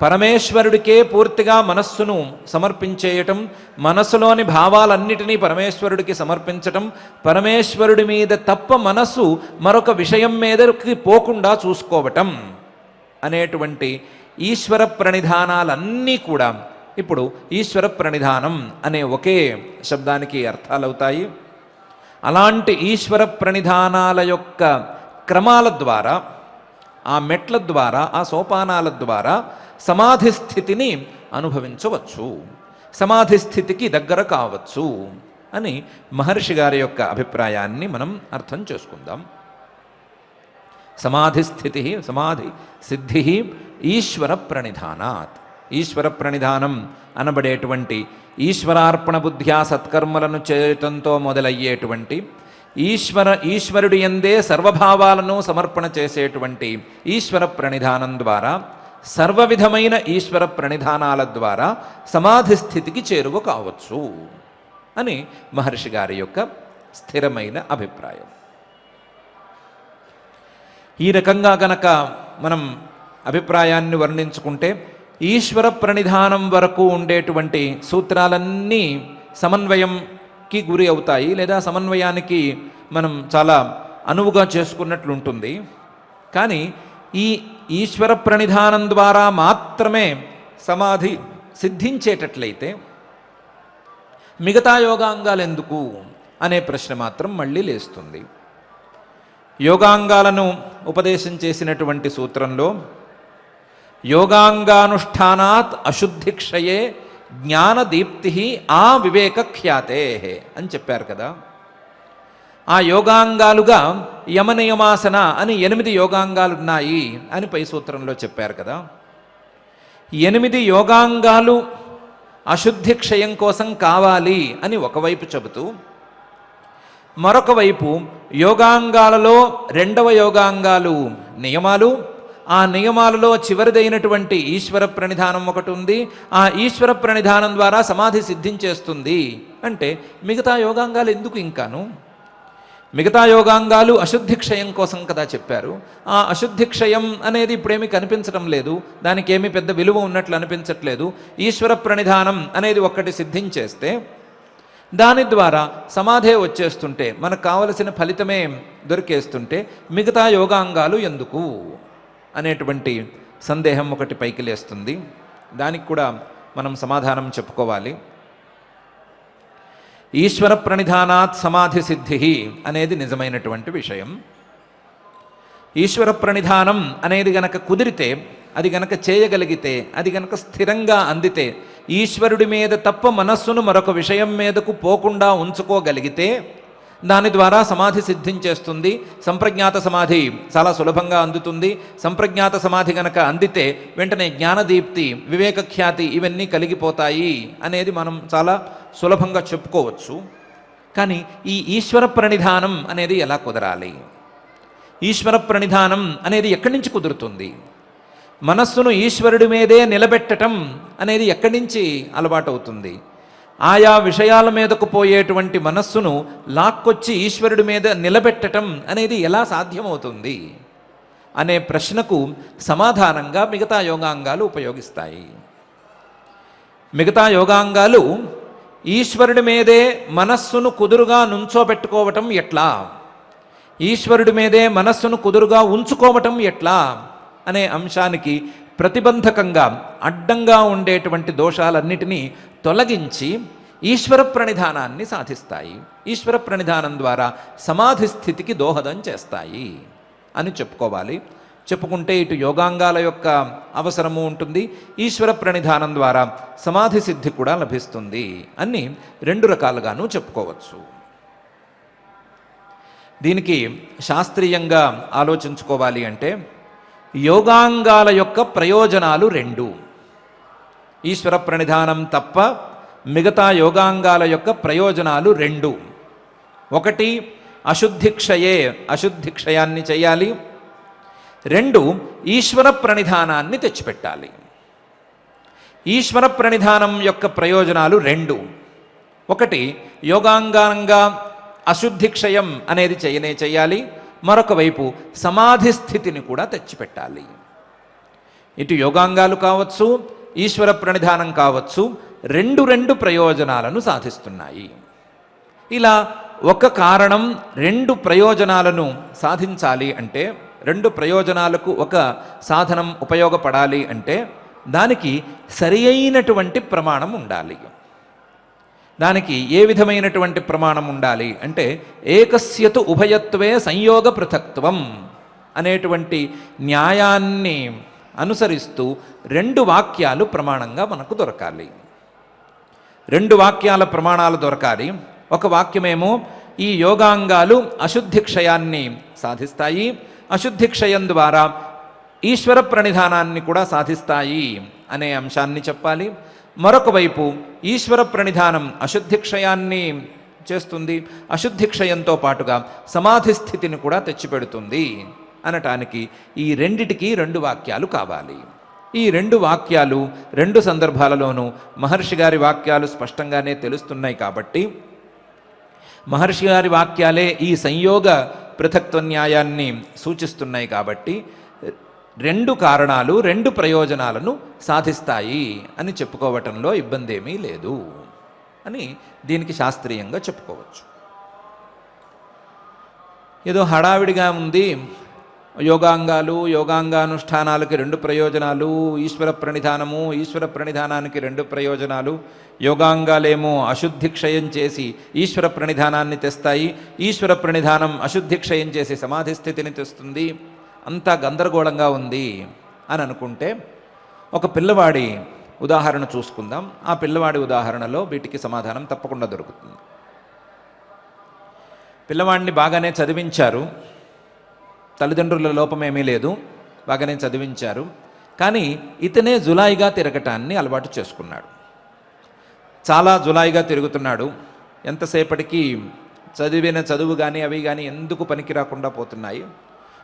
పరమేశ్వరుడికే పూర్తిగా మనస్సును సమర్పించేయటం, మనస్సులోని భావాలన్నిటినీ పరమేశ్వరుడికి సమర్పించటం, పరమేశ్వరుడి మీద తప్ప మనస్సు మరొక విషయం మీదకి పోకుండా చూసుకోవటం అనేటువంటి ఈశ్వర ప్రణిధానాలన్నీ కూడా ఇప్పుడు ఈశ్వర ప్రణిధానం అనే ఒకే శబ్దానికి అర్థాలవుతాయి. అలాంటి ఈశ్వర ప్రణిధానాల యొక్క క్రమాల ద్వారా, ఆ మెట్ల ద్వారా, ఆ సోపానాల ద్వారా సమాధి స్థితిని అనుభవించవచ్చు, సమాధి స్థితికి దగ్గర కావచ్చు అని మహర్షి గారి యొక్క అభిప్రాయాన్ని మనం అర్థం చేసుకుందాం. సమాధి స్థితి, సమాధి సిద్ధి ఈశ్వర ప్రణిధానాత్. ఈశ్వర ప్రణిధానం అనబడేటువంటి ఈశ్వరార్పణ బుద్ధ్యా సత్కర్మలను చేయటంతో మొదలయ్యేటువంటి ఈశ్వరుడి యందే సర్వభావాలను సమర్పణ చేసేటువంటి ఈశ్వర ప్రణిధానం ద్వారా, సర్వవిధమైన ఈశ్వర ప్రణిధానాల ద్వారా సమాధి స్థితికి చేరువ కావచ్చు అని మహర్షి గారి యొక్క స్థిరమైన అభిప్రాయం. ఈ రకంగా గనక మనం అభిప్రాయాన్ని వర్ణించుకుంటే ఈశ్వర ప్రణిధానం వరకు ఉండేటువంటి సూత్రాలన్నీ సమన్వయంకి గురి అవుతాయి, లేదా సమన్వయానికి మనం చాలా అనువుగా చేసుకున్నట్లుంటుంది. కానీ ఈ ఈశ్వర ప్రణిధానం ద్వారా మాత్రమే సమాధి సిద్ధించేటట్లయితే మిగతా యోగాంగాలు ఎందుకు అనే ప్రశ్న మాత్రం మళ్ళీ లేస్తుంది. యోగాంగాలను ఉపదేశం చేసినటువంటి సూత్రంలో యోగాంగానుష్ఠానాత్ అశుద్ధిక్షయే జ్ఞానదీప్తి ఆ వివేక ఖ్యాతే అని చెప్పారు కదా. ఆ యోగాంగాలుగా యమనియమాసన అని 8 యోగాంగాలు ఉన్నాయి అని పై సూత్రంలో చెప్పారు కదా. 8 యోగాంగాలు అశుద్ధి క్షయం కోసం కావాలి అని ఒకవైపు చెబుతూ, మరొక వైపు యోగాంగాలలో 2వ యోగాంగాలు నియమాలు, ఆ నియమాలలో చివరిదైనటువంటి ఈశ్వర ప్రణిధానం ఒకటి ఉంది, ఆ ఈశ్వర ప్రణిధానం ద్వారా సమాధి సిద్ధించేస్తుంది అంటే మిగతా యోగాంగాలు ఎందుకు ఇంకాను? మిగతా యోగాంగాలు అశుద్ధి క్షయం కోసం కదా చెప్పారు. ఆ అశుద్ధి క్షయం అనేది ఇప్పుడేమీ కనిపించడం లేదు, దానికి ఏమీ పెద్ద విలువ ఉన్నట్లు అనిపించట్లేదు. ఈశ్వర ప్రణిధానం అనేది ఒక్కటి సిద్ధించేస్తే దాని ద్వారా సమాధే వచ్చేస్తుంటే, మనకు కావలసిన ఫలితమే దొరికేస్తుంటే మిగతా యోగాంగాలు ఎందుకు అనేటువంటి సందేహం ఒకటి పైకి లేస్తుంది. దానికి కూడా మనం సమాధానం చెప్పుకోవాలి. ఈశ్వర ప్రణిధానాత్ సమాధి సిద్ధి అనేది నిజమైనటువంటి విషయం. ఈశ్వర ప్రణిధానం అనేది గనక కుదిరితే, అది గనక చేయగలిగితే, అది గనక స్థిరంగా అందితే, ఈశ్వరుడి మీద తప్ప మనస్సును మరొక విషయం మీదకు పోకుండా ఉంచుకోగలిగితే దాని ద్వారా సమాధి సిద్ధించేస్తుంది. సంప్రజ్ఞాత సమాధి చాలా సులభంగా అందుతుంది. సంప్రజ్ఞాత సమాధి గనక అందితే వెంటనే జ్ఞానదీప్తి, వివేకఖ్యాతి ఇవన్నీ కలిగిపోతాయి అనేది మనం చాలా సులభంగా చెప్పుకోవచ్చు. కానీ ఈ ఈశ్వర ప్రణిధానం అనేది ఎలా కుదరాలి? ఈశ్వర ప్రణిధానం అనేది ఎక్కడి నుంచి కుదురుతుంది? మనస్సును ఈశ్వరుడి మీదే నిలబెట్టడం అనేది ఎక్కడి నుంచి అలవాటు అవుతుంది? ఆయా విషయాల మీదకు పోయేటువంటి మనస్సును లాక్కొచ్చి ఈశ్వరుడి మీద నిలబెట్టడం అనేది ఎలా సాధ్యమవుతుంది అనే ప్రశ్నకు సమాధానంగా మిగతా యోగాంగాలు ఉపయోగిస్తాయి. మిగతా యోగాంగాలు ఈశ్వరుడి మీదే మనస్సును కుదురుగా నుంచోబెట్టుకోవటం ఎట్లా, ఈశ్వరుడి మీదే మనస్సును కుదురుగా ఉంచుకోవటం ఎట్లా అనే అంశానికి ప్రతిబంధకంగా అడ్డంగా ఉండేటువంటి దోషాలన్నిటినీ తొలగించి ఈశ్వర ప్రణిధానాన్ని సాధిస్తాయి. ఈశ్వర ప్రణిధానం ద్వారా సమాధి స్థితికి దోహదం చేస్తాయి అని చెప్పుకోవాలి. చెప్పుకుంటే ఇటు యోగాంగాల యొక్క అవసరము ఉంటుంది, ఈశ్వర ప్రణిధానం ద్వారా సమాధి సిద్ధి కూడా లభిస్తుంది అని 2 రకాలుగాను చెప్పుకోవచ్చు. దీనికి శాస్త్రీయంగా ఆలోచించుకోవాలి అంటే యోగాంగాల యొక్క ప్రయోజనాలు రెండు. ఈశ్వర ప్రణిధానం తప్ప మిగతా యోగాంగాల యొక్క ప్రయోజనాలు రెండు. ఒకటి అశుద్ధిక్షయే, అశుద్ధిక్షయాన్ని చేయాలి. రెండు ఈశ్వర ప్రణిధానాన్ని తెచ్చిపెట్టాలి. ఈశ్వర ప్రణిధానం యొక్క ప్రయోజనాలు రెండు. ఒకటి యోగాంగాంగా అశుద్ధిక్షయం అనేది చేయాలి. మరొక వైపు సమాధి స్థితిని కూడా తెచ్చిపెట్టాలి. ఇటు యోగాంగాలు కావచ్చు, ఈశ్వర ప్రణిధానం కావచ్చు, రెండు ప్రయోజనాలను సాధిస్తున్నాయి. ఇలా ఒక కారణం రెండు ప్రయోజనాలను సాధించాలి అంటే, రెండు ప్రయోజనాలకు ఒక సాధనం ఉపయోగపడాలి అంటే దానికి సరి అయినటువంటి ప్రమాణం ఉండాలి. దానికి ఏ విధమైనటువంటి ప్రమాణం ఉండాలి అంటే ఏకస్యతు ఉభయత్వే సంయోగ పృథక్త్వం అనేటువంటి న్యాయాన్ని అనుసరిస్తూ రెండు వాక్యాలు ప్రమాణంగా మనకు దొరకాలి. రెండు వాక్యాల ప్రమాణాలు దొరకాలి. ఒక వాక్యమేమో ఈ యోగాంగాలు అశుద్ధిక్షయాన్ని సాధిస్తాయి, అశుద్ధిక్షయం ద్వారా ఈశ్వర ప్రణిధానాన్ని కూడా సాధిస్తాయి అనే అంశాన్ని చెప్పాలి. మరొక వైపు ఈశ్వర ప్రణిధానం అశుద్ధిక్షయాన్ని చేస్తుంది, అశుద్ధిక్షయంతో పాటుగా సమాధి స్థితిని కూడా తెచ్చిపెడుతుంది అనటానికి ఈ రెండిటికి రెండు వాక్యాలు కావాలి. ఈ రెండు వాక్యాలు రెండు సందర్భాలలోనూ మహర్షి గారి వాక్యాలు స్పష్టంగానే తెలుస్తున్నాయి కాబట్టి మహర్షి గారి వాక్యాలే ఈ సంయోగ పృథక్త్వ న్యాయాన్ని సూచిస్తున్నాయి కాబట్టి రెండు కారణాలు రెండు ప్రయోజనాలను సాధిస్తాయి అని చెప్పుకోవటంలో ఇబ్బంది ఏమీ లేదు అని దీనికి శాస్త్రీయంగా చెప్పుకోవచ్చు. ఏదో హడావిడిగా ఉంది, యోగాంగాలు యోగాంగానుష్ఠానాలకి రెండు ప్రయోజనాలు, ఈశ్వర ప్రణిధానము ఈశ్వర ప్రణిధానానికి రెండు ప్రయోజనాలు, యోగాంగాలేమో అశుద్ధిక్షయం చేసి ఈశ్వర ప్రణిధానాన్ని తెస్తాయి, ఈశ్వర ప్రణిధానం అశుద్ధిక్షయం చేసి సమాధి స్థితిని తెస్తుంది, అంతా గందరగోళంగా ఉంది అని అనుకుంటే ఒక పిల్లవాడి ఉదాహరణ చూసుకుందాం. ఆ పిల్లవాడి ఉదాహరణలో వీటికి సమాధానం తప్పకుండా దొరుకుతుంది. పిల్లవాడిని బాగానే చదివించారు, తల్లిదండ్రుల లోపమేమీ లేదు, బాగానే చదివించారు. కానీ ఇతనే జులాయిగా తిరగటాన్ని అలవాటు చేసుకున్నాడు. చాలా జులాయిగా తిరుగుతున్నాడు. ఎంతసేపటికి చదివిన చదువు కానీ అవి కానీ ఎందుకు పనికి రాకుండా పోతున్నాయి.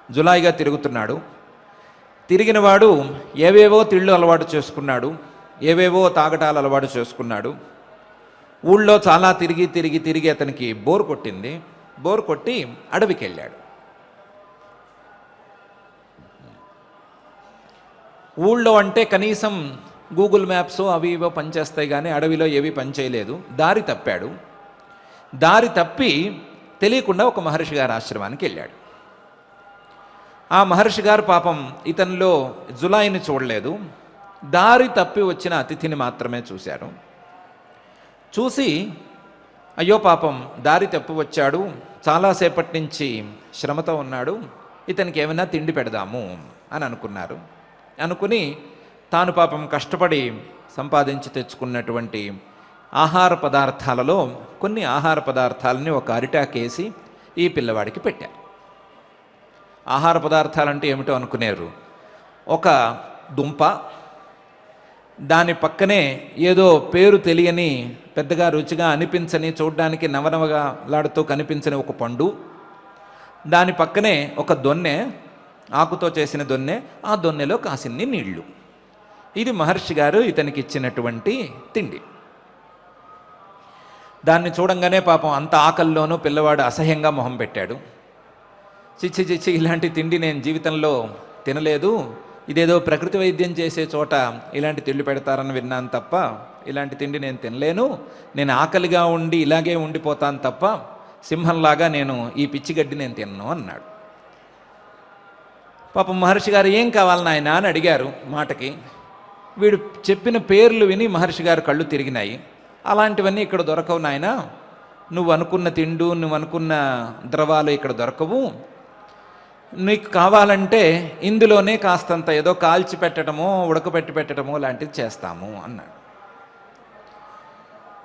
జులాయిగా తిరుగుతున్నాడు. తిరిగినవాడు ఏవేవో తిళ్ళు అలవాటు చేసుకున్నాడు, ఏవేవో తాగటాలు అలవాటు చేసుకున్నాడు. ఊళ్ళో చాలా తిరిగి అతనికి బోర్ కొట్టింది. బోర్ కొట్టి అడవికి వెళ్ళాడు. ఊళ్ళో అంటే కనీసం గూగుల్ మ్యాప్స్ అవి ఇవో పనిచేస్తాయి కానీ అడవిలో ఏవి పనిచేయలేదు. దారి తప్పాడు. దారి తప్పి తెలియకుండా ఒక మహర్షి గారి ఆశ్రమానికి వెళ్ళాడు. ఆ మహర్షి గారు పాపం ఇతనిలో జులాయిని చూడలేదు, దారి తప్పి వచ్చిన అతిథిని మాత్రమే చూశారు. చూసి అయ్యో పాపం దారి తప్పి వచ్చాడు, చాలాసేపటి నుంచి శ్రమతో ఉన్నాడు, ఇతనికి ఏమైనా తిండి పెడదాము అని అనుకున్నారు. అనుకుని తాను పాపం కష్టపడి సంపాదించి తెచ్చుకున్నటువంటి ఆహార పదార్థాలలో కొన్ని ఆహార పదార్థాలని ఒక అరిటాకేసి ఈ పిల్లవాడికి పెట్టారు. ఆహార పదార్థాలంటే ఏమిటో అనుకునేరు. ఒక దుంప, దాని పక్కనే ఏదో పేరు తెలియని పెద్దగా రుచిగా అనిపించని చూడ్డానికి నవనవగా లాడుతూ కనిపించని ఒక పండు, దాని పక్కనే ఒక దొన్నె, ఆకుతో చేసిన దొన్నె, ఆ దొన్నెలో కాసిన్ని నీళ్లు. ఇది మహర్షి గారు ఇతనికి ఇచ్చినటువంటి తిండి. దాన్ని చూడంగానే పాపం అంత ఆకల్లోనూ పిల్లవాడు అసహ్యంగా మొహం పెట్టాడు. చిచ్చి ఇలాంటి తిండి నేను జీవితంలో తినలేదు, ఇదేదో ప్రకృతి వైద్యం చేసే చోట ఇలాంటి తిండి పెడతారని విన్నాను తప్ప ఇలాంటి తిండి నేను తినలేను, నేను ఆకలిగా ఉండి ఇలాగే ఉండిపోతాను తప్ప సింహంలాగా నేను ఈ పిచ్చిగడ్డి నేను తినను అన్నాడు. పాపం మహర్షి గారు ఏం కావాలి నాయనా అని అడిగారు. మాటకి వీడు చెప్పిన పేర్లు విని మహర్షి గారు కళ్ళు తిరిగినాయి. అలాంటివన్నీ ఇక్కడ దొరకవు నాయనా, నువ్వు అనుకున్న తిండు నువ్వు అనుకున్న ద్రవాలు ఇక్కడ దొరకవు, నీకు కావాలంటే ఇందులోనే కాస్తంత ఏదో కాల్చి పెట్టడమో ఉడకపెట్టి పెట్టడమో లాంటిది చేస్తాము అన్నాడు.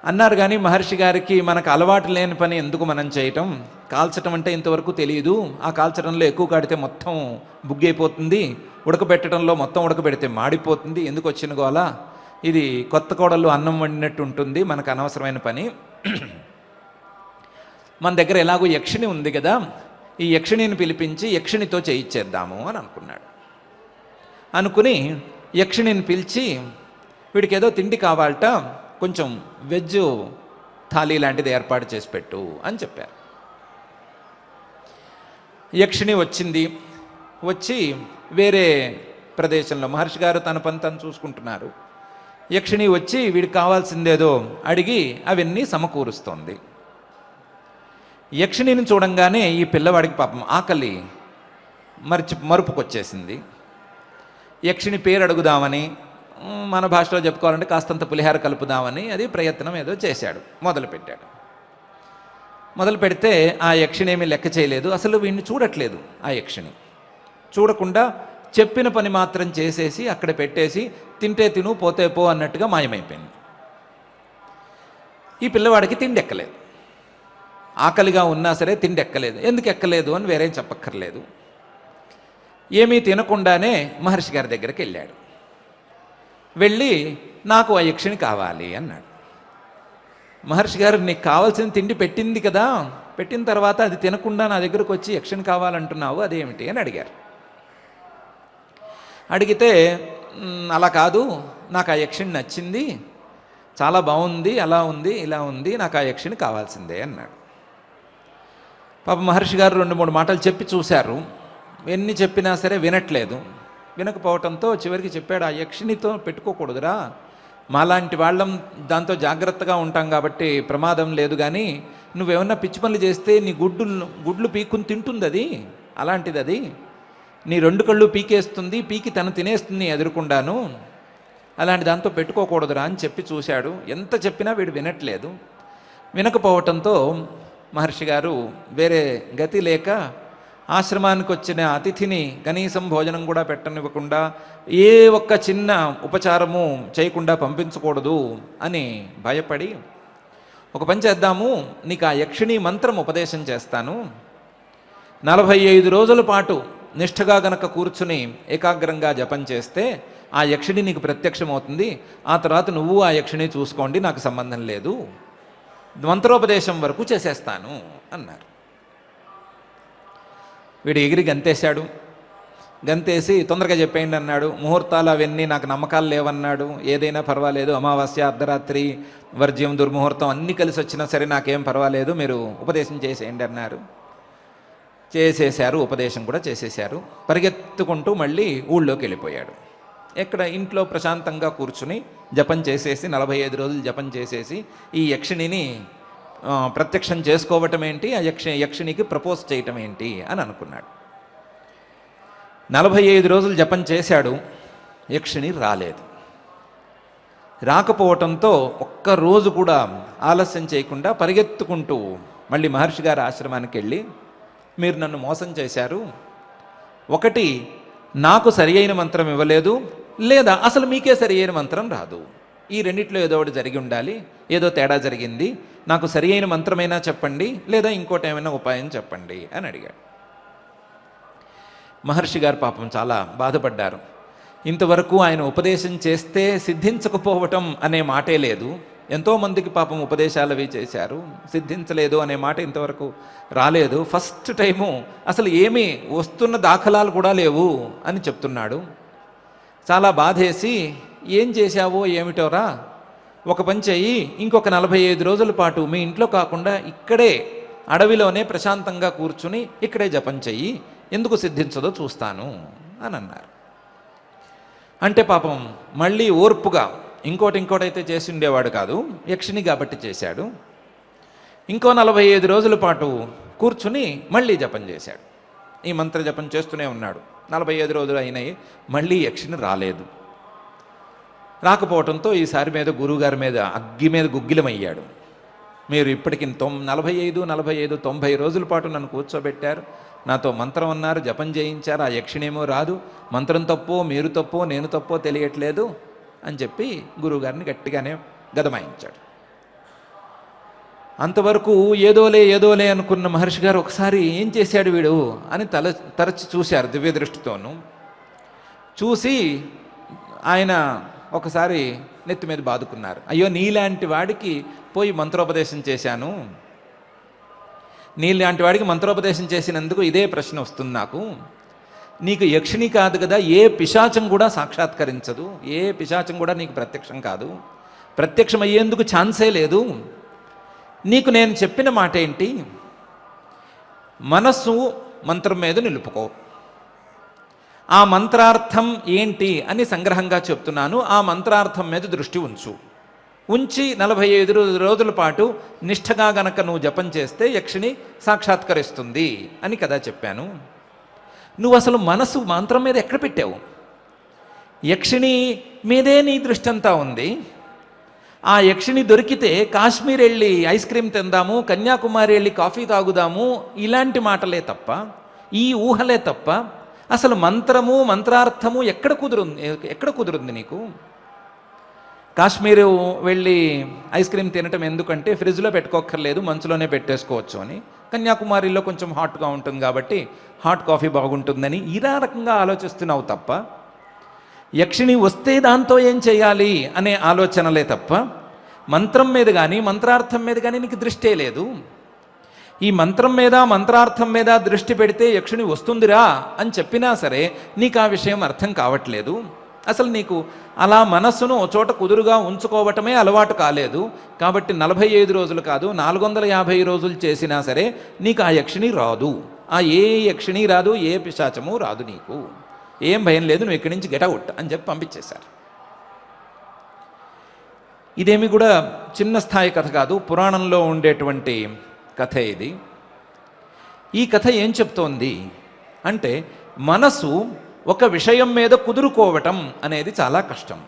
అన్నారు. కానీ మహర్షి గారికి మనకు అలవాటు లేని పని ఎందుకు మనం చేయటం, కాల్చటం అంటే ఇంతవరకు తెలియదు, ఆ కాల్చడంలో ఎక్కువ కాడితే మొత్తం బుగ్గైపోతుంది, ఉడకబెట్టడంలో మొత్తం ఉడకబెడితే మాడిపోతుంది, ఎందుకు వచ్చిన గోల, ఇది కొత్త కోడలు అన్నం వండినట్టు ఉంటుంది, మనకు అనవసరమైన పని. మన దగ్గర ఎలాగో యక్షిణి ఉంది కదా, ఈ యక్షిణిని పిలిపించి యక్షిణితో చేయించేద్దాము అని అనుకున్నాడు. అనుకుని యక్షిణిని పిలిచి వీడికి ఏదో తిండి కావాలట, కొంచెం వెజ్ థాలీ లాంటిది ఏర్పాటు చేసి పెట్టు అని చెప్పారు. యక్షిణి వచ్చింది. వచ్చి వేరే ప్రదేశంలో మహర్షి గారు తన పని తను చూసుకుంటున్నారు. యక్షిణి వచ్చి వీడికి కావాల్సిందేదో అడిగి అవన్నీ సమకూరుస్తోంది. యక్షిణిని చూడంగానే ఈ పిల్లవాడికి పాపం ఆకలి మరుపుకొచ్చేసింది. యక్షిణి పేరు అడుగుదామని, మన భాషలో చెప్పుకోవాలంటే కాస్తంత పులిహార కలుపుదామని అది ప్రయత్నం ఏదో చేశాడు, మొదలుపెట్టాడు. మొదలు పెడితే ఆ యక్షిణి ఏమీ లెక్క చేయలేదు, అసలు వీడిని చూడట్లేదు. ఆ యక్షిణి చూడకుండా చెప్పిన పని మాత్రం చేసేసి అక్కడ పెట్టేసి తింటే తిను పోతే పో అన్నట్టుగా మాయమైపోయింది. ఈ పిల్లవాడికి తిండి ఎక్కలేదు, ఆకలిగా ఉన్నా సరే తిండి ఎక్కలేదు. ఎందుకు ఎక్కలేదు అని వేరేం చెప్పక్కర్లేదు. ఏమీ తినకుండానే మహర్షి గారి దగ్గరికి వెళ్ళాడు. వెళ్ళి నాకు ఆ యక్షిణి కావాలి అన్నాడు. మహర్షి గారు నీకు కావాల్సిన తిండి పెట్టింది కదా, పెట్టిన తర్వాత అది తినకుండా నా దగ్గరకు వచ్చి యక్షిణి కావాలంటున్నావు, అదేమిటి అని అడిగారు. అడిగితే అలా కాదు, నాకు ఆ యక్షిణి నచ్చింది, చాలా బాగుంది, అలా ఉంది ఇలా ఉంది, నాకు ఆ యక్షిణి కావాల్సిందే అన్నాడు. పాప మహర్షి గారు 2-3 మాటలు చెప్పి చూశారు, ఎన్ని చెప్పినా సరే వినట్లేదు. వినకపోవటంతో చివరికి చెప్పాడు, ఆ యక్షిణితో పెట్టుకోకూడదురా, మాలాంటి వాళ్ళం దాంతో జాగ్రత్తగా ఉంటాం కాబట్టి ప్రమాదం లేదు, కానీ నువ్వేమన్నా పిచ్చి పనులు చేస్తే నీ గుడ్లు పీక్కుని తింటుంది అది, అలాంటిది అది, నీ 2 కళ్ళు పీకేస్తుంది, పీకి తను తినేస్తుంది ఎదురుకుండాను, అలాంటి దాంతో పెట్టుకోకూడదురా అని చెప్పి చూశాడు. ఎంత చెప్పినా వీడు వినట్లేదు. వినకపోవటంతో మహర్షి గారు వేరే గతి లేక ఆశ్రమానికి వచ్చిన అతిథిని కనీసం భోజనం కూడా పెట్టనివ్వకుండా, ఏ ఒక్క చిన్న ఉపచారము చేయకుండా పంపించకూడదు అని భయపడి, ఒక పని చేద్దాము, నీకు ఆ యక్షిణి మంత్రం ఉపదేశం చేస్తాను, 45 రోజుల పాటు నిష్ఠగా గనక కూర్చుని ఏకాగ్రంగా జపం చేస్తే ఆ యక్షిణి నీకు ప్రత్యక్షమవుతుంది, ఆ తర్వాత నువ్వు ఆ యక్షిణి చూసుకోండి, నాకు సంబంధం లేదు, మంత్రోపదేశం వరకు చేసేస్తాను అన్నారు. వీడు ఎగిరి గంతేశాడు. గంతేసి తొందరగా చెప్పేయండి అన్నాడు. ముహూర్తాలు అవన్నీ నాకు నమ్మకాలు లేవన్నాడు. ఏదైనా పర్వాలేదు, అమావాస్య, అర్ధరాత్రి, వర్జ్యం, దుర్ముహూర్తం అన్నీ కలిసి వచ్చినా సరే నాకేం పర్వాలేదు, మీరు ఉపదేశం చేసేయండి అన్నారు. చేసేశారు, ఉపదేశం కూడా చేసేశారు. పరిగెత్తుకుంటూ మళ్ళీ ఊళ్ళోకి వెళ్ళిపోయాడు. ఎక్కడ ఇంట్లో ప్రశాంతంగా కూర్చుని జపం చేసేసి 45 రోజులు జపం చేసేసి ఈ యక్షిణిని ప్రత్యక్షం చేసుకోవటం ఏంటి, ఆ యక్షిణికి ప్రపోజ్ చేయటం ఏంటి అని అనుకున్నాడు. 45 రోజులు జపం చేశాడు, యక్షిణి రాలేదు. రాకపోవటంతో ఒక్కరోజు కూడా ఆలస్యం చేయకుండా పరిగెత్తుకుంటూ మళ్ళీ మహర్షి గారి ఆశ్రమానికి వెళ్ళి, మీరు నన్ను మోసం చేశారు, ఒకటి నాకు సరి అయిన మంత్రం ఇవ్వలేదు, లేదా అసలు మీకే సరి అయిన మంత్రం రాదు, ఈ రెండిట్లో ఏదో ఒకటి జరిగి ఉండాలి, ఏదో తేడా జరిగింది, నాకు సరి అయిన మంత్రమైనా చెప్పండి, లేదా ఇంకోటి ఏమైనా ఉపాయం చెప్పండి అని అడిగాడు. మహర్షి గారు పాపం చాలా బాధపడ్డారు. ఇంతవరకు ఆయన ఉపదేశం చేస్తే సిద్ధించకపోవటం అనే మాటే లేదు, ఎంతోమందికి పాపం ఉపదేశాలు అవి చేశారు, సిద్ధించలేదు అనే మాట ఇంతవరకు రాలేదు, ఫస్ట్ టైము అసలు ఏమీ వస్తున్న దాఖలాలు కూడా లేవు అని చెప్తున్నాడు. చాలా బాధేసి, ఏం చేశావో ఏమిటోరా, ఒక పని చెయ్యి, ఇంకొక 45 రోజుల పాటు మీ ఇంట్లో కాకుండా ఇక్కడే అడవిలోనే ప్రశాంతంగా కూర్చుని ఇక్కడే జపం చెయ్యి, ఎందుకు సిద్ధించదో చూస్తాను అని అన్నారు. అంటే పాపం మళ్ళీ ఓర్పుగా ఇంకోటైతే చేసి ఉండేవాడు కాదు, యక్షిణి కాబట్టి చేశాడు. ఇంకో 45 రోజుల పాటు కూర్చుని మళ్ళీ జపం చేశాడు. ఈ మంత్ర జపం చేస్తూనే ఉన్నాడు. 45 రోజులు అయినాయి, మళ్ళీ యక్షిణి రాలేదు. రాకపోవడంతో ఈసారి మీద గురువుగారి మీద అగ్గి మీద గుగ్గిలమయ్యాడు. మీరు ఇప్పటికి 45 90 రోజుల పాటు నన్ను కూర్చోబెట్టారు, నాతో మంత్రం అన్నారు, జపం చేయించారు, ఆ యక్షిణేమో రాదు, మంత్రం తప్పో మీరు తప్పో నేను తప్పో తెలియట్లేదు అని చెప్పి గురువుగారిని గట్టిగానే గదమాయించాడు. అంతవరకు ఏదోలే అనుకున్న మహర్షి గారు ఒకసారి ఏం చేశాడు వీడు అని తరచి చూశారు దివ్య దృష్టితోనూ. చూసి ఆయన ఒకసారి నెత్తి మీద బాదుకున్నారు. అయ్యో, నీలాంటి వాడికి పోయి మంత్రోపదేశం చేశాను, నీలాంటి వాడికి మంత్రోపదేశం చేసినందుకు ఇదే ప్రశ్న వస్తుంది నాకు. నీకు యక్షిణి కాదు కదా, ఏ పిశాచం కూడా సాక్షాత్కరించదు, ఏ పిశాచం కూడా నీకు ప్రత్యక్షం కాదు, ప్రత్యక్షం అయ్యేందుకు ఛాన్సే లేదు. నీకు నేను చెప్పిన మాట ఏంటి? మనస్సు మంత్రం మీద నిలుపుకో. ఆ మంత్రార్థం ఏంటి అని సంగ్రహంగా చెప్తున్నాను. ఆ మంత్రార్థం మీద దృష్టి ఉంచి 45 రోజుల పాటు నిష్ఠగా గనక నువ్వు జపం చేస్తే యక్షిణి సాక్షాత్కరిస్తుంది అని కదా చెప్పాను. నువ్వు అసలు మనసు మంత్రం మీద ఎక్కడ పెట్టావు? యక్షిణి మీదే నీ దృష్టి అంతా ఉంది. ఆ యక్షిణి దొరికితే కాశ్మీర్ వెళ్ళి ఐస్ క్రీమ్ తిందాము, కన్యాకుమారి వెళ్ళి కాఫీ తాగుదాము, ఇలాంటి మాటలే తప్ప, ఈ ఊహలే తప్ప అసలు మంత్రము మంత్రార్థము ఎక్కడ కుదురుంది నీకు? కాశ్మీరు వెళ్ళి ఐస్ క్రీమ్ తినటం ఎందుకంటే ఫ్రిడ్జ్లో పెట్టుకోక్కర్లేదు, మంచులోనే పెట్టేసుకోవచ్చు అని. కన్యాకుమారిలో కొంచెం హాట్గా ఉంటుంది కాబట్టి హాట్ కాఫీ బాగుంటుందని ఇలా రకంగా ఆలోచిస్తున్నావు తప్ప, యక్షిణి వస్తే దాంతో ఏం చేయాలి అనే ఆలోచనలే తప్ప మంత్రం మీద కానీ మంత్రార్థం మీద కానీ నీకు దృష్టే లేదు. ఈ మంత్రం మీద మంత్రార్థం మీద దృష్టి పెడితే యక్షిణి వస్తుందిరా అని చెప్పినా సరే నీకు ఆ విషయం అర్థం కావట్లేదు. అసలు నీకు అలా మనస్సును ఒక చోట కుదురుగా ఉంచుకోవటమే అలవాటు కాలేదు. కాబట్టి 45 రోజులు కాదు, 450 రోజులు చేసినా సరే నీకు ఆ యక్షిణి రాదు. ఆ ఏ యక్షిణి రాదు, ఏ పిశాచము రాదు. నీకు ఏం భయం లేదు, నువ్వు ఇక్కడి నుంచి గెటౌట్ అని చెప్పి పంపించేశారు. ఇదేమి కూడా చిన్న స్థాయి కథ కాదు, పురాణంలో ఉండేటువంటి కథ ఇది. ఈ కథ ఏం చెప్తోంది అంటే, మనసు ఒక విషయం మీద కుదురుకోవటం అనేది చాలా కష్టం.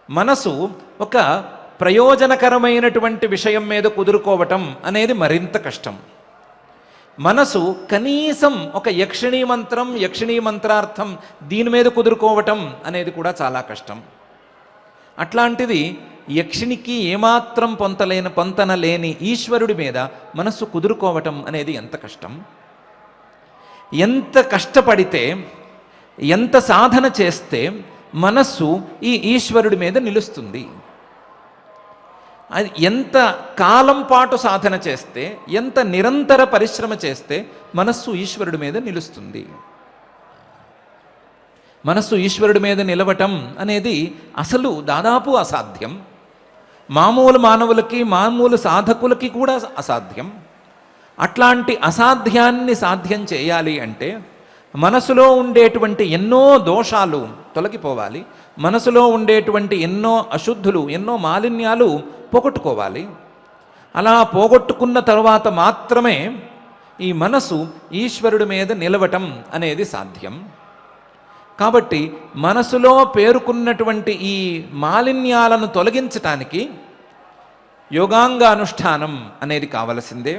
మనసు ఒక ప్రయోజనకరమైనటువంటి విషయం మీద కుదురుకోవటం అనేది మరింత కష్టం. మనసు కనీసం ఒక యక్షిణీ మంత్రం, యక్షిణీ మంత్రార్థం దీని మీద కుదురుకోవటం అనేది కూడా చాలా కష్టం. అట్లాంటిది యక్షిణికి ఏమాత్రం పొంతన లేని ఈశ్వరుడి మీద మనస్సు కుదురుకోవటం అనేది ఎంత కష్టం. ఎంత కష్టపడితే, ఎంత సాధన చేస్తే మనస్సు ఈ ఈశ్వరుడి మీద నిలుస్తుంది. అది ఎంత కాలం పాటు సాధన చేస్తే, ఎంత నిరంతర పరిశ్రమ చేస్తే మనస్సు ఈశ్వరుడి మీద నిలుస్తుంది. మనస్సు ఈశ్వరుడి మీద నిలవటం అనేది అసలు దాదాపు అసాధ్యం. మామూలు మానవులకి, మామూలు సాధకులకి కూడా అసాధ్యం. అట్లాంటి అసాధ్యాన్ని సాధ్యం చేయాలి అంటే మనసులో ఉండేటువంటి ఎన్నో దోషాలు తొలగిపోవాలి, మనసులో ఉండేటువంటి ఎన్నో అశుద్ధులు, ఎన్నో మాలిన్యాలు పోగొట్టుకోవాలి. అలా పోగొట్టుకున్న తర్వాత మాత్రమే ఈ మనసు ఈశ్వరుడి మీద నిలవటం అనేది సాధ్యం. కాబట్టి మనసులో పేరుకున్నటువంటి ఈ మాలిన్యాలను తొలగించటానికి యోగాంగానుష్ఠానం అనేది కావలసిందే.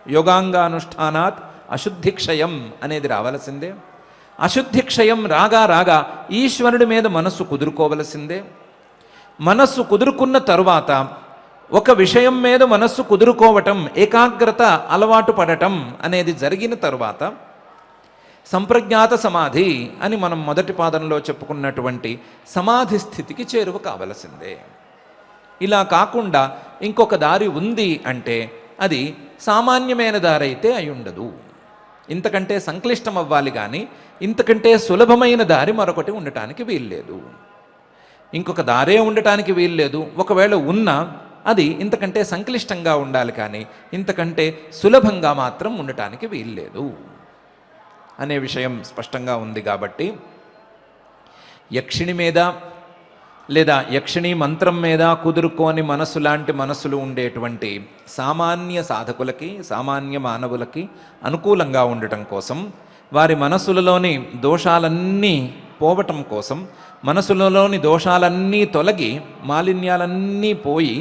యోగాంగానుష్ఠానాత్ అశుద్ధిక్షయం అనేది రావలసిందే. అశుద్ధిక్షయం రాగా ఈశ్వరుడి మీద మనస్సు కుదురుకోవలసిందే. మనస్సు కుదురుకున్న తరువాత ఒక విషయం మీద మనస్సు కుదురుకోవటం, ఏకాగ్రత అలవాటు పడటం అనేది జరిగిన తరువాత సంప్రజ్ఞాత సమాధి అని మనం మొదటి పాదంలో చెప్పుకున్నటువంటి సమాధి స్థితికి చేరువ కావలసిందే. ఇలా కాకుండా ఇంకొక దారి ఉంది అంటే అది సామాన్యమైన దారి అయితే అయి ఉండదు. ఇంతకంటే సంక్లిష్టం అవ్వాలి కానీ ఇంతకంటే సులభమైన దారి మరొకటి ఉండటానికి వీల్లేదు. ఇంకొక దారే ఉండటానికి వీల్లేదు. ఒకవేళ ఉన్నా అది ఇంతకంటే సంక్లిష్టంగా ఉండాలి కానీ ఇంతకంటే సులభంగా మాత్రం ఉండటానికి వీల్లేదు అనే విషయం స్పష్టంగా ఉంది. కాబట్టి యక్షిణి మీద లేదా యక్షిణీ మంత్రం మీద కుదురుకోని మనసు లాంటి మనసులు ఉండేటువంటి సామాన్య సాధకులకి, సామాన్య మానవులకి అనుకూలంగా ఉండటం కోసం, వారి మనసులలోని దోషాలన్నీ పోవటం కోసం, మనసులలోని దోషాలన్నీ తొలగి మాలిన్యాలన్నీ పోయి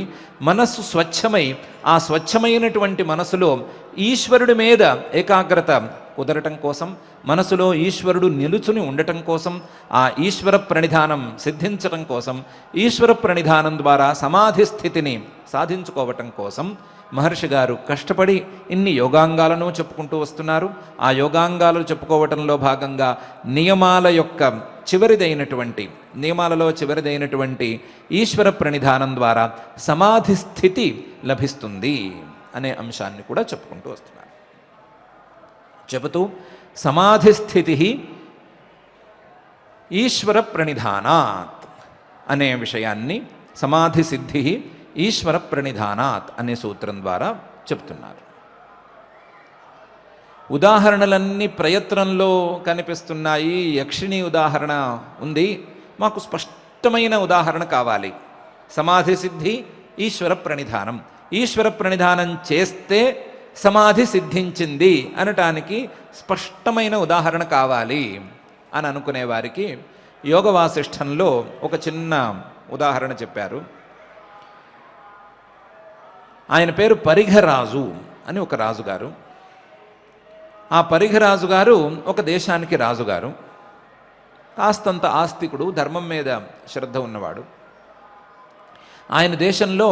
మనస్సు స్వచ్ఛమై ఆ స్వచ్ఛమైనటువంటి మనసులో ఈశ్వరుడి మీద ఏకాగ్రత కుదరటం కోసం, మనసులో ఈశ్వరుడు నిలుచుని ఉండటం కోసం, ఆ ఈశ్వర ప్రణిధానం సిద్ధించటం కోసం, ఈశ్వర ప్రణిధానం ద్వారా సమాధి స్థితిని సాధించుకోవటం కోసం మహర్షి గారు కష్టపడి ఇన్ని యోగాంగాలను చెప్పుకుంటూ వస్తున్నారు. ఆ యోగాంగాలు చెప్పుకోవటంలో భాగంగా నియమాలలో చివరిదైనటువంటి ఈశ్వర ప్రణిధానం ద్వారా సమాధి స్థితి లభిస్తుంది అనే అంశాన్ని కూడా చెప్పుకుంటూ వస్తున్నారు. చెబుతూ సమాధి స్థితి ఈశ్వర ప్రణిధానాత్ అనే విషయాన్ని, సమాధి సిద్ధి ఈశ్వర ప్రణిధానాత్ అనే సూత్రం ద్వారా చెప్తున్నారు. ఉదాహరణలన్నీ ప్రయత్నంలో కనిపిస్తున్నాయి. యక్షిణి ఉదాహరణ ఉంది, మాకు స్పష్టమైన ఉదాహరణ కావాలి. సమాధి సిద్ధి ఈశ్వర ప్రణిధానం, ఈశ్వర ప్రణిధానం చేస్తే సమాధి సిద్ధించింది అనటానికి స్పష్టమైన ఉదాహరణ కావాలి అని అనుకునే వారికి యోగ వాసిష్ఠంలో ఒక చిన్న ఉదాహరణ చెప్పారు. ఆయన పేరు పరిఘరాజు అని ఒక రాజుగారు. ఆ పరిఘరాజు గారు ఒక దేశానికి రాజుగారు. కాస్తంత ఆస్తికుడు, ధర్మం మీద శ్రద్ధ ఉన్నవాడు. ఆయన దేశంలో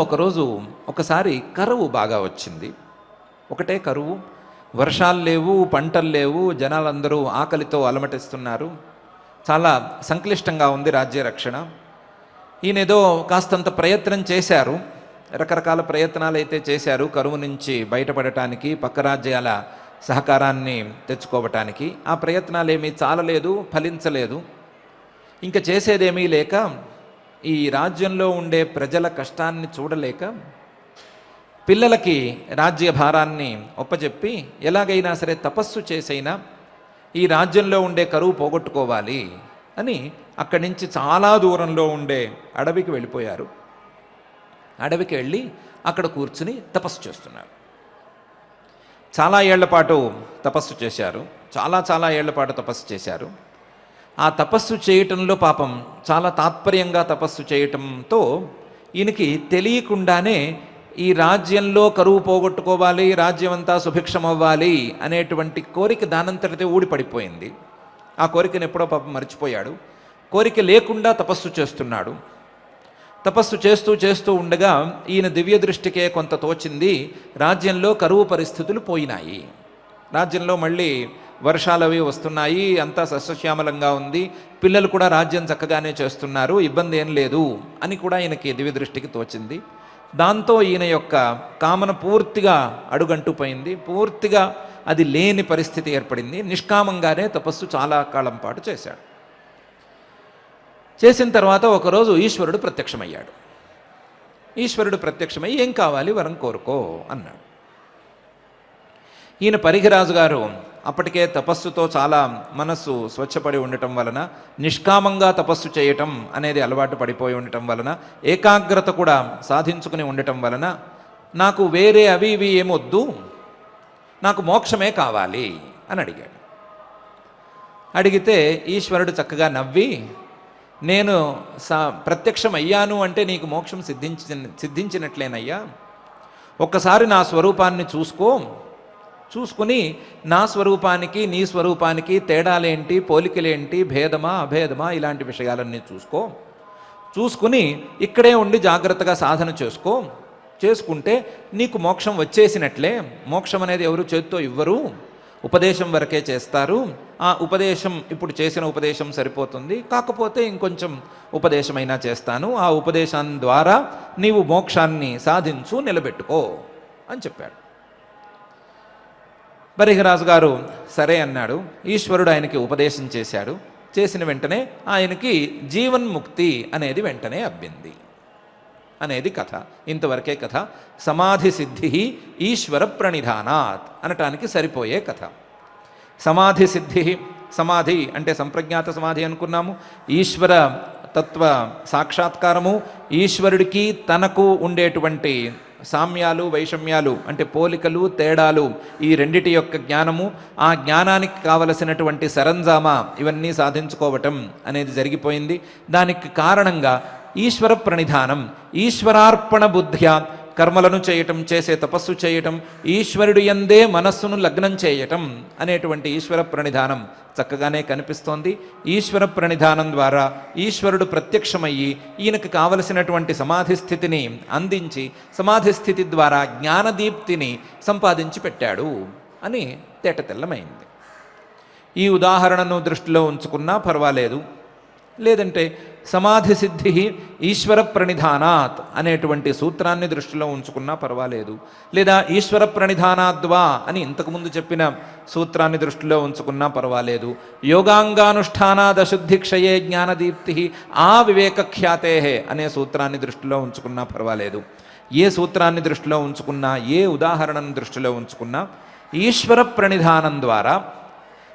ఒకసారి కరువు బాగా వచ్చింది. ఒకటే కరువు, వర్షాలు లేవు, పంటలు లేవు, జనాలందరూ ఆకలితో అలమటిస్తున్నారు. చాలా సంక్లిష్టంగా ఉంది రాజ్య రక్షణ. ఈయనేదో కాస్తంత ప్రయత్నం చేశారు, రకరకాల ప్రయత్నాలు అయితే చేశారు కరువు నుంచి బయటపడటానికి, పక్క రాజ్యాల సహకారాన్ని తెచ్చుకోవటానికి. ఆ ప్రయత్నాలు ఏమీ చాలలేదు, ఫలించలేదు. ఇంకా చేసేదేమీ లేక, ఈ రాజ్యంలో ఉండే ప్రజల కష్టాన్ని చూడలేక పిల్లలకి రాజ్య భారాన్ని ఒప్పజెప్పి ఎలాగైనా సరే తపస్సు చేసైనా ఈ రాజ్యంలో ఉండే కరువు పోగొట్టుకోవాలి అని అక్కడి నుంచి చాలా దూరంలో ఉండే అడవికి వెళ్ళిపోయారు. అడవికి వెళ్ళి అక్కడ కూర్చుని తపస్సు చేస్తున్నారు. చాలా ఏళ్ల పాటు తపస్సు చేశారు. చాలా ఏళ్ల పాటు తపస్సు చేశారు. ఆ తపస్సు చేయటంలో పాపం చాలా తాత్పర్యంగా తపస్సు చేయటంతో ఈయనకి తెలియకుండానే ఈ రాజ్యంలో కరువు పోగొట్టుకోవాలి, రాజ్యం అంతా సుభిక్షమవ్వాలి అనేటువంటి కోరిక దానంతటితే ఊడిపడిపోయింది. ఆ కోరికను ఎప్పుడో పాపం మర్చిపోయాడు. కోరిక లేకుండా తపస్సు చేస్తున్నాడు. తపస్సు చేస్తూ ఉండగా ఈయన దివ్య దృష్టికే కొంత తోచింది, రాజ్యంలో కరువు పరిస్థితులు పోయినాయి, రాజ్యంలో మళ్ళీ వర్షాలవి వస్తున్నాయి, అంతా సస్యశ్యామలంగా ఉంది, పిల్లలు కూడా రాజ్యం చక్కగానే చేస్తున్నారు, ఇబ్బంది ఏం లేదు అని కూడా ఈయనకి దివ్య దృష్టికి తోచింది. దాంతో ఈయన యొక్క కామన పూర్తిగా అడుగంటూ పోయింది. పూర్తిగా అది లేని పరిస్థితి ఏర్పడింది. నిష్కామంగానే తపస్సు చాలా కాలం పాటు చేశాడు. చేసిన తర్వాత ఒకరోజు ఈశ్వరుడు ప్రత్యక్షమయ్యాడు. ఈశ్వరుడు ప్రత్యక్షమై ఏం కావాలి, వరం కోరుకో అన్నాడు. ఈయన పరిఘరాజు గారు అప్పటికే తపస్సుతో చాలా మనస్సు స్వచ్ఛపడి ఉండటం వలన, నిష్కామంగా తపస్సు చేయటం అనేది అలవాటు పడిపోయి ఉండటం వలన, ఏకాగ్రత కూడా సాధించుకుని ఉండటం వలన, నాకు వేరే అవి ఇవి ఏమొద్దు, నాకు మోక్షమే కావాలి అని అడిగాడు. అడిగితే ఈశ్వరుడు చక్కగా నవ్వి, నేను ప్రత్యక్షమయ్యాను అంటే నీకు మోక్షం సిద్ధించినట్లేనయ్యా, ఒక్కసారి నా స్వరూపాన్ని చూసుకుని నా స్వరూపానికి నీ స్వరూపానికి తేడాలేంటి, పోలికలేంటి, భేదమా అభేదమా ఇలాంటి విషయాలన్నీ చూసుకుని ఇక్కడే ఉండి జాగ్రత్తగా సాధన చేసుకుంటే నీకు మోక్షం వచ్చేసినట్లే. మోక్షం అనేది ఎవరు చేత్తో ఇవ్వరు, ఉపదేశం వరకే చేస్తారు. ఆ ఉపదేశం, ఇప్పుడు చేసిన ఉపదేశం సరిపోతుంది, కాకపోతే ఇంకొంచెం ఉపదేశమైనా చేస్తాను, ఆ ఉపదేశం ద్వారా నీవు మోక్షాన్ని సాధించు, నిలబెట్టుకో అని చెప్పాడు. పరిఘరాజు గారు సరే అన్నాడు. ఈశ్వరుడు ఆయనకి ఉపదేశం చేశాడు. చేసిన వెంటనే ఆయనకి జీవన్ముక్తి అనేది వెంటనే అబ్బింది అనేది కథ. ఇంతవరకే కథ. సమాధి సిద్ధి ఈశ్వర ప్రణిధానాత్ అనటానికి సరిపోయే కథ. సమాధి సిద్ధి, సమాధి అంటే సంప్రజ్ఞాత సమాధి అనుకున్నాము. ఈశ్వర తత్వ సాక్షాత్కారము, ఈశ్వరుడికి తనకు ఉండేటువంటి సామ్యాలు వైషమ్యాలు అంటే పోలికలు తేడాలు, ఈ రెండిటి యొక్క జ్ఞానము, ఆ జ్ఞానానికి కావలసినటువంటి సరంజామా ఇవన్నీ సాధించుకోవటం అనేది జరిగిపోయింది. దానికి కారణంగా ఈశ్వర ప్రణిధానం, ఈశ్వరార్పణ బుద్ధ్యా కర్మలను చేయటం, చేసే తపస్సు చేయటం, ఈశ్వరుడు యందే మనస్సును లగ్నం చేయటం అనేటువంటి ఈశ్వర ప్రణిధానం చక్కగానే కనిపిస్తోంది. ఈశ్వర ప్రణిధానం ద్వారా ఈశ్వరుడు ప్రత్యక్షమయ్యి ఈయనకు కావలసినటువంటి సమాధి స్థితిని అందించి సమాధి స్థితి ద్వారా జ్ఞానదీప్తిని సంపాదించి పెట్టాడు అని తేటతెల్లమైంది. ఈ ఉదాహరణను దృష్టిలో ఉంచుకున్నా పర్వాలేదు, లేదంటే సమాధి సిద్ధి ఈశ్వర ప్రణిధానాత్ అనేటువంటి సూత్రాన్ని దృష్టిలో ఉంచుకున్నా పర్వాలేదు, లేదా ఈశ్వర ప్రణిధానాద్వా అని ఇంతకుముందు చెప్పిన సూత్రాన్ని దృష్టిలో ఉంచుకున్నా పర్వాలేదు, యోగాంగానుష్ఠానాద్ అశుద్ధిక్షయే జ్ఞానదీప్తి ఆ వివేకఖ్యాతే అనే సూత్రాన్ని దృష్టిలో ఉంచుకున్నా పర్వాలేదు. ఏ సూత్రాన్ని దృష్టిలో ఉంచుకున్నా, ఏ ఉదాహరణను దృష్టిలో ఉంచుకున్నా ఈశ్వర ప్రణిధానం ద్వారా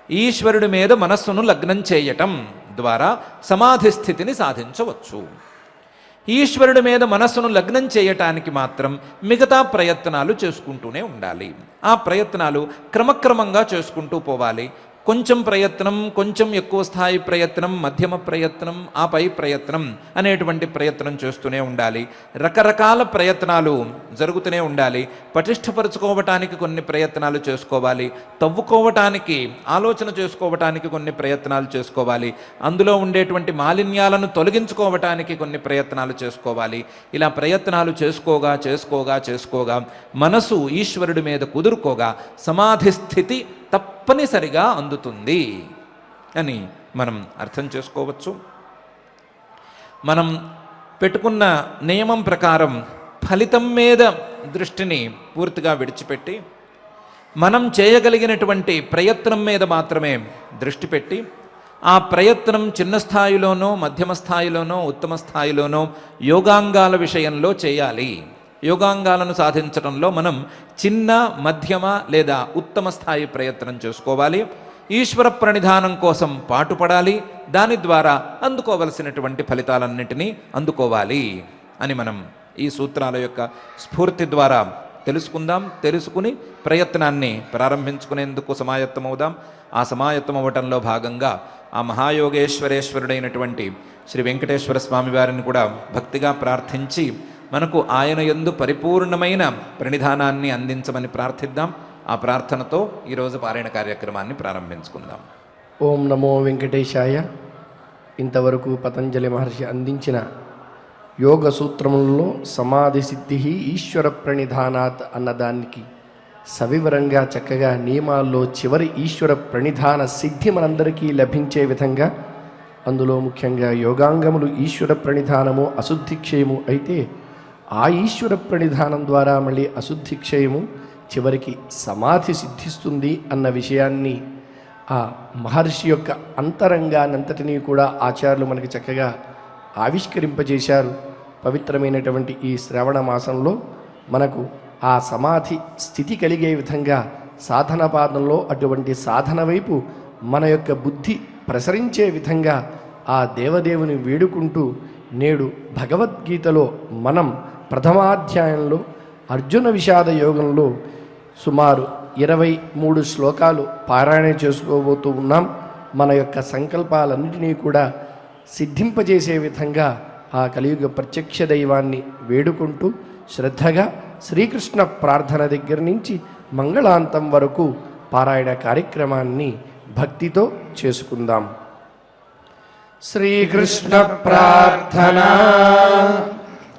ఈశ్వరుడి మీద మనస్సును లగ్నం చేయటం ద్వారా సమాధి స్థితిని సాధించవచ్చు. ఈశ్వరుడి మీద మనస్సును లగ్నం చేయటానికి మాత్రం మిగతా ప్రయత్నాలు చేసుకుంటూనే ఉండాలి. ఆ ప్రయత్నాలు క్రమక్రమంగా చేసుకుంటూ పోవాలి. కొంచెం ప్రయత్నం, కొంచెం ఎక్కువ స్థాయి ప్రయత్నం, మధ్యమ ప్రయత్నం, ఆపై ప్రయత్నం అనేటువంటి ప్రయత్నం చేస్తూనే ఉండాలి. రకరకాల ప్రయత్నాలు జరుగుతూనే ఉండాలి. పటిష్టపరుచుకోవటానికి కొన్ని ప్రయత్నాలు చేసుకోవాలి, తవ్వుకోవటానికి, ఆలోచన చేసుకోవటానికి కొన్ని ప్రయత్నాలు చేసుకోవాలి, అందులో ఉండేటువంటి మాలిన్యాలను తొలగించుకోవటానికి కొన్ని ప్రయత్నాలు చేసుకోవాలి. ఇలా ప్రయత్నాలు చేసుకోగా చేసుకోగా చేసుకోగా మనసు ఈశ్వరుడి మీద కుదురుకోగా సమాధి స్థితి తప్పనిసరిగా అందుతుంది అని మనం అర్థం చేసుకోవచ్చు. మనం పెట్టుకున్న నియమం ప్రకారం ఫలితం మీద దృష్టిని పూర్తిగా విడిచిపెట్టి మనం చేయగలిగినటువంటి ప్రయత్నం మీద మాత్రమే దృష్టి పెట్టి ఆ ప్రయత్నం చిన్న స్థాయిలోనో, మధ్యమ స్థాయిలోనో, ఉత్తమ స్థాయిలోనో యోగాంగాల విషయంలో చేయాలి. యోగాంగాలను సాధించడంలో మనం చిన్న, మధ్యమ లేదా ఉత్తమ స్థాయి ప్రయత్నం చేసుకోవాలి. ఈశ్వర ప్రణిధానం కోసం పాటుపడాలి. దాని ద్వారా అందుకోవలసినటువంటి ఫలితాలన్నింటినీ అందుకోవాలి అని మనం ఈ సూత్రాల యొక్క స్ఫూర్తి ద్వారా తెలుసుకుందాం. తెలుసుకుని ప్రయత్నాన్ని ప్రారంభించుకునేందుకు సమాయత్తమవుదాం. ఆ సమాయత్తమవటంలో భాగంగా ఆ మహాయోగేశ్వరేశ్వరుడైనటువంటి శ్రీ వెంకటేశ్వర స్వామి వారిని కూడా భక్తిగా ప్రార్థించి మనకు ఆయన యందు పరిపూర్ణమైన ప్రణిధానాన్ని అందించమని ప్రార్థిద్దాం. ఆ ప్రార్థనతో ఈరోజు పారాయణ కార్యక్రమాన్ని ప్రారంభించుకుందాం. ఓం నమో వెంకటేశాయ. ఇంతవరకు పతంజలి మహర్షి అందించిన యోగ సూత్రములలో సమాధి సిద్ధి ఈశ్వర ప్రణిధానాత్ అన్నదానికి సవివరంగా చక్కగా నియమాల్లో చివరి ఈశ్వర ప్రణిధాన సిద్ధి మనందరికీ లభించే విధంగా, అందులో ముఖ్యంగా యోగాంగములు ఈశ్వర ప్రణిధానము అశుద్ధిక్షయము అయితే ఆ ఈశ్వర ప్రణిధానం ద్వారా మళ్ళీ అశుద్ధిక్షయము చివరికి సమాధి సిద్ధిస్తుంది అన్న విషయాన్ని ఆ మహర్షి యొక్క అంతరంగానంతటినీ కూడా ఆచార్యులు మనకి చక్కగా ఆవిష్కరింపజేశారు. పవిత్రమైనటువంటి ఈ శ్రావణ మాసంలో మనకు ఆ సమాధి స్థితి కలిగే విధంగా సాధన పాదంలో అటువంటి సాధన వైపు మన యొక్క బుద్ధి ప్రసరించే విధంగా ఆ దేవదేవుని వేడుకుంటూ నేడు భగవద్గీతలో మనం ప్రథమాధ్యాయంలో అర్జున విషాద యోగంలో సుమారు 23 శ్లోకాలు పారాయణ చేసుకోబోతూ ఉన్నాం. మన యొక్క సంకల్పాలన్నింటినీ కూడా సిద్ధింపజేసే విధంగా ఆ కలియుగ ప్రత్యక్ష దైవాన్ని వేడుకుంటూ శ్రద్ధగా శ్రీకృష్ణ ప్రార్థన దగ్గర నుంచి మంగళాంతం వరకు పారాయణ కార్యక్రమాన్ని భక్తితో చేసుకుందాం. శ్రీకృష్ణ ప్రార్థన.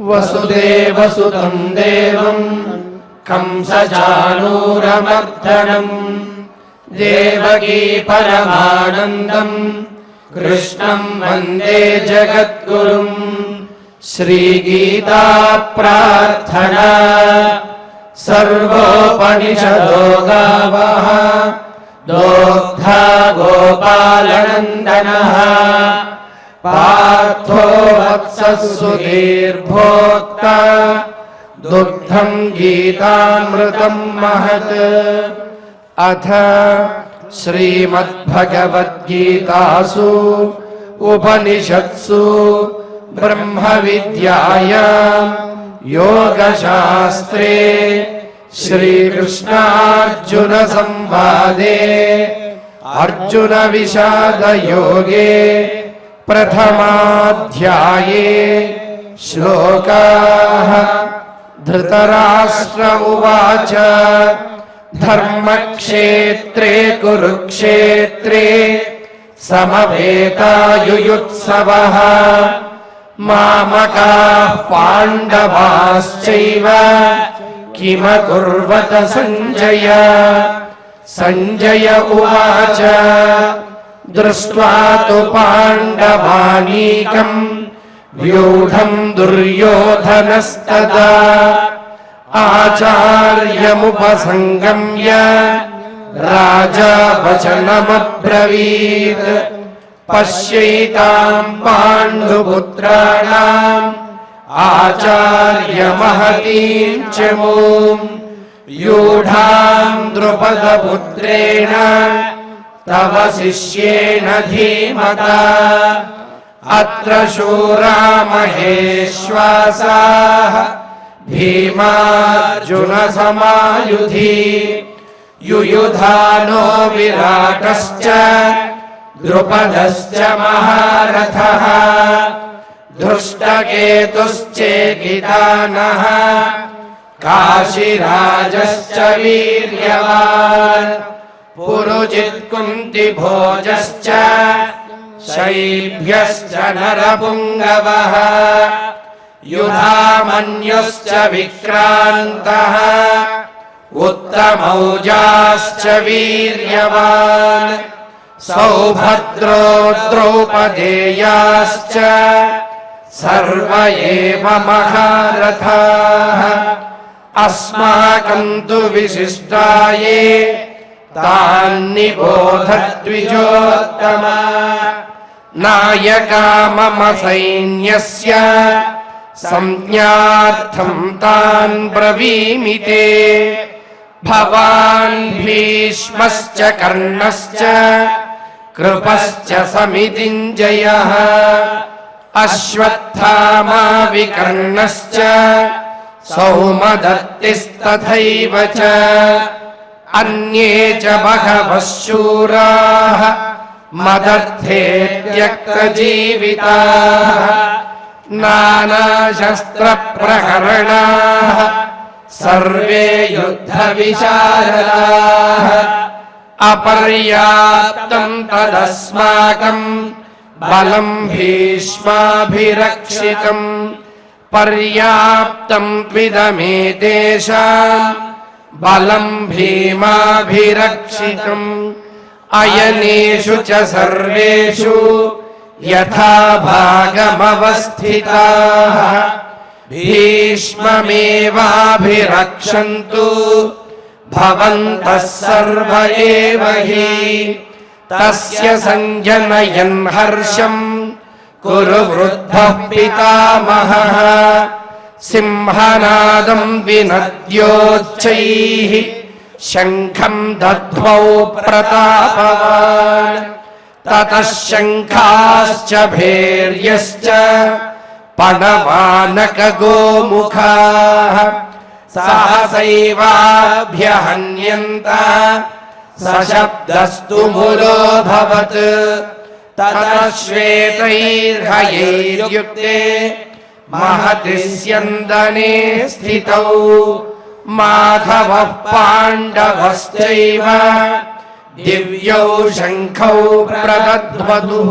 వసుదేవసుతం దేవం కంసచాణూరమర్దనం దేవకీ పరమానందం కృష్ణం వందే జగద్గురుం. శ్రీగీతా ప్రార్థన. సర్వోపనిషదో గావః దోగ్ధా గోపాలనందనః పార్థో వత్సః సుధీర్భోక్తా దుగ్ధం గీతామృతం మహత్. అథ శ్రీమద్భగవద్గీతాసు ఉపనిషత్సు బ్రహ్మ విద్యాయాం యోగశాస్త్రే శ్రీకృష్ణార్జున సంవాదే అర్జున విషాద యోగే ప్రథమాధ్యాయే శ్లోకాః धृतराष्ट्र उवाच धर्मक्षेत्रे कुरुक्षेत्रे समवेतायुयुत्सवः मामकाः पाण्डवाश्चैव किमकुर्वत सञ्जय सञ्जय उवाच दृष्ट्वा तु पाण्डवानीकम् व्यूढम् दुर्योधनस्तदा आचार्यमुपसङ्गम्य राजा वचनमब्रवीत् पश्यैताम् पाण्डुपुत्राणाम् आचार्यमहतीम् च मूम् व्यूढाम् द्रुपदपुत्रेण तव शिष्येण धीमता अत्र शूरा महेश्वासाः भीमार्जुनसमायुधि युयुधानो विराटश्च द्रुपदश्च महारथः धृष्टकेतुश्चेकितानः काशीराजश्च वीर्यवान् पुरुजित्कुन्तिभोजश्च शैभ्यश्च नरपुङ्गवः युधामन्युश्च विक्रान्तः उत्तमौजाश्च वीर्यवान् सौभद्रो द्रौपदेयाश्च सर्व एव महारथाः अस्माकं तु विशिष्टाये तान्निबोध द्विजोत्तमा नायका मम सैन्यस्य संज्ञार्थं तान् ब्रवीमि ते भवान् भीष्मश्च कर्णश्च कृपश्च समितिञ्जयः अश्वत्थामा विकर्णश्च सौमदत्तिस्तथैव च अन्ये च बहवः शूराः मदर्थे त्यक्तजीविताः नानाशस्त्रप्रहरणाः सर्वे युद्धविशारदाः अपर्याप्तं तदस्माकं बलं भीष्माभिरक्षितम् पर्याप्तं त्विदमेतेषां बलं भीमाभिरक्षितम् अयनेषु च सर्वेषु यथा भागमवस्थिताः भीष्ममेवाभिरक्षन्तु भवन्तः सर्व एव हि तस्य सञ्जनयन् हर्षम् कुरु वृद्धः पितामहः सिंहनादं विनद्योच्चैः शङ्खं दद्मौ प्रतापवान् ततः शङ्खाश्च भैर्यश्च पणवानकगोमुखाः सहसैवाभ्यहन्यन्त सशब्दस्तु मुरोऽभवत् ततः श्वेतैर्हयैर्युक्ते महति स्यन्दने स्थितौ माधवः पाण्डवश्चैव दिव्यौ शङ्खौ प्रदध्वतुः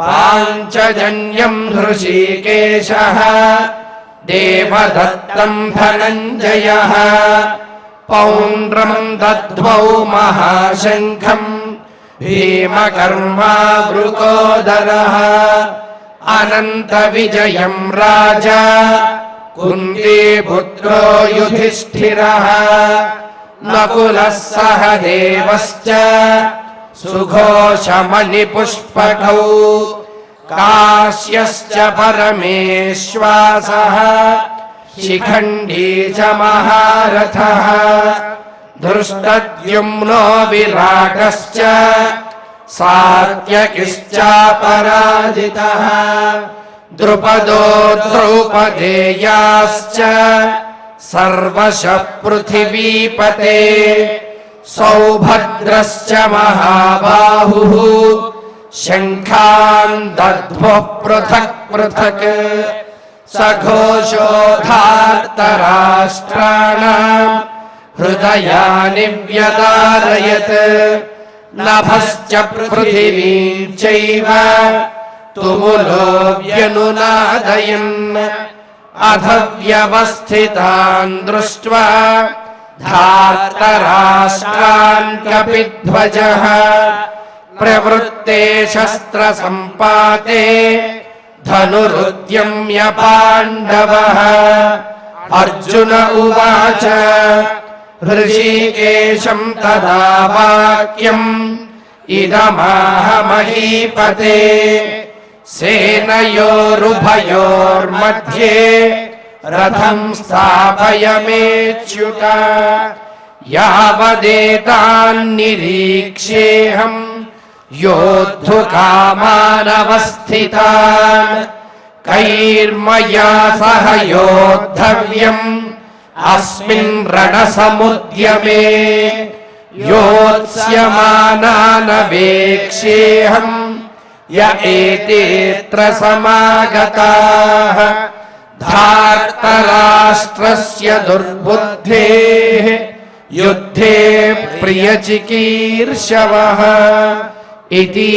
पाञ्चजन्यं हृषीकेशः देवदत्तं धनञ्जयः पौण्ड्रं दद्मौ महाशङ्खम् भीमकर्मा वृकोदरः अनन्तविजयं राजा कुन्तीपुत्रो युधिष्ठिरः नकुलः सह देवश्च सुघोषमणिपुष्पकौ काश्यश्च परमेश्वासः शिखण्डी च महारथः धृष्टद्युम्नो विराटश्च सात्यकिश्चापराजितः द्रुपदो द्रौपदेयाश्च सर्वशः पृथिवीपते सौभद्रश्च महाबाहुः शङ्खान् दद्मः पृथक् पृथक् सघोषोधार्तराष्ट्राणाम् हृदयानि व्यदारयत् नभश्च पृथिवीं चैव तुमुलो व्यनुनादयन् अथ व्यवस्थितान् दृष्ट्वा धार्तराष्ट्रान् कपिध्वजः प्रवृत्ते शस्त्रसम्पाते धनुरुद्यम्य पाण्डवः अर्जुन उवाच ऋषिकेशं तदा वाक्यम् इदमाह महीपते सेनयोरुभयोर्मध्ये रथं स्थापयमेच्युत यावदेतान्निरीक्ष्येऽहम् योद्धुकामानवस्थितान् कैर्मया सह योद्धव्यम् अस्मिन् रणसमुद्यमे योत्स्यमानानवेक्ष्येऽहम् य एतेऽत्र समागताः धार्तराष्ट्रस्य दुर्बुद्धेः युद्धे प्रियचिकीर्षवः इति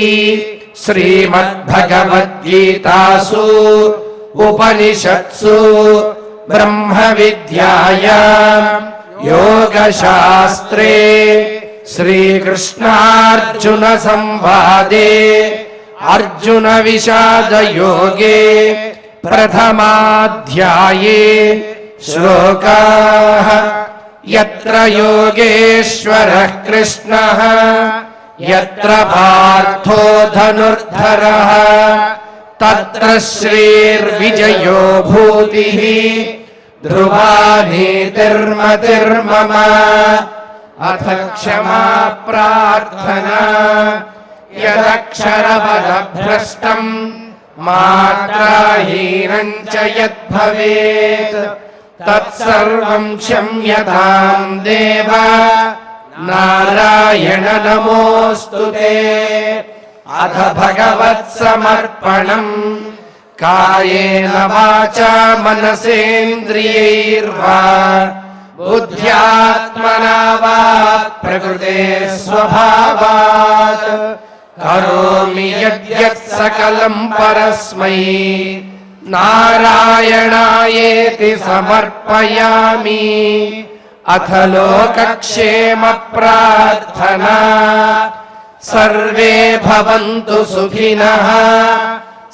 श्रीमद्भगवद्गीतासु उपनिषत्सु ब्रह्मविद्यायां योगशास्त्रे श्रीकृष्णार्जुन संवादे अर्जुन विषादयोगे प्रथमाध्याये श्लोकाः यत्र योगेश्वरः कृष्णः यत्र पार्थो धनुर्धरः तत्र श्रीर्विजयो भूतिः ध्रुवा नीतिर्मतिर्मम अथ क्षमा प्रार्थना यदक्षरपदभ्रष्टम् मात्राहीनं च यद्भवेत् तत्सर्वं क्षम्यतां देव नारायण नमोऽस्तुते अथ भगवत्समर्पणम् कायेन वाचा मनसेन्द्रियैर्वा बुद्ध्यात्मना वा प्रकृते स्वभावात् करोमि यद्यत् सकलं परस्मै नारायणायेति समर्पयामि अथ लोकक्षेम प्रार्थना सर्वे भवन्तु सुखिनः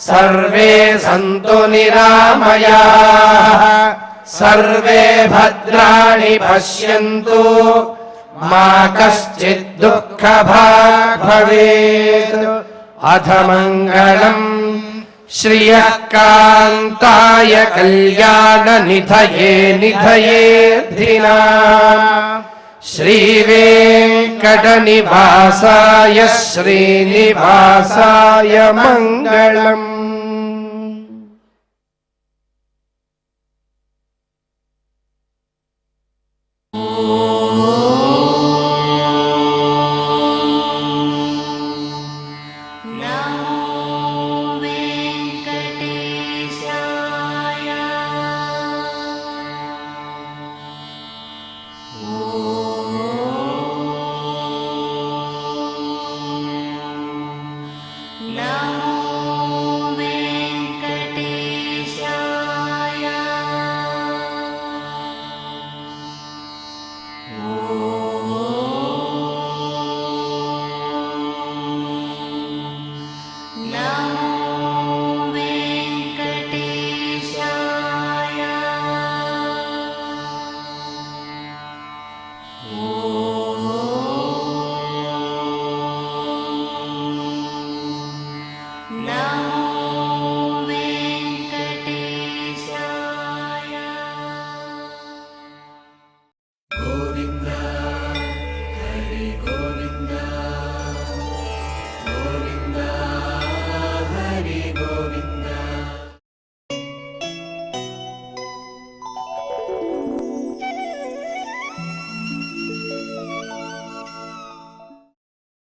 सर्वे सन्तु निरामयाः सर्वे भद्राणि पश्यन्तु मा कश्चित् दुःखभाग् भवेत् अथ मङ्गलम् श्रियः कान्ताय कल्याणनिधये निधयेऽर्थिनाम् श्रीवेङ्कटनिवासाय श्रीनिवासाय मङ्गलम्। No.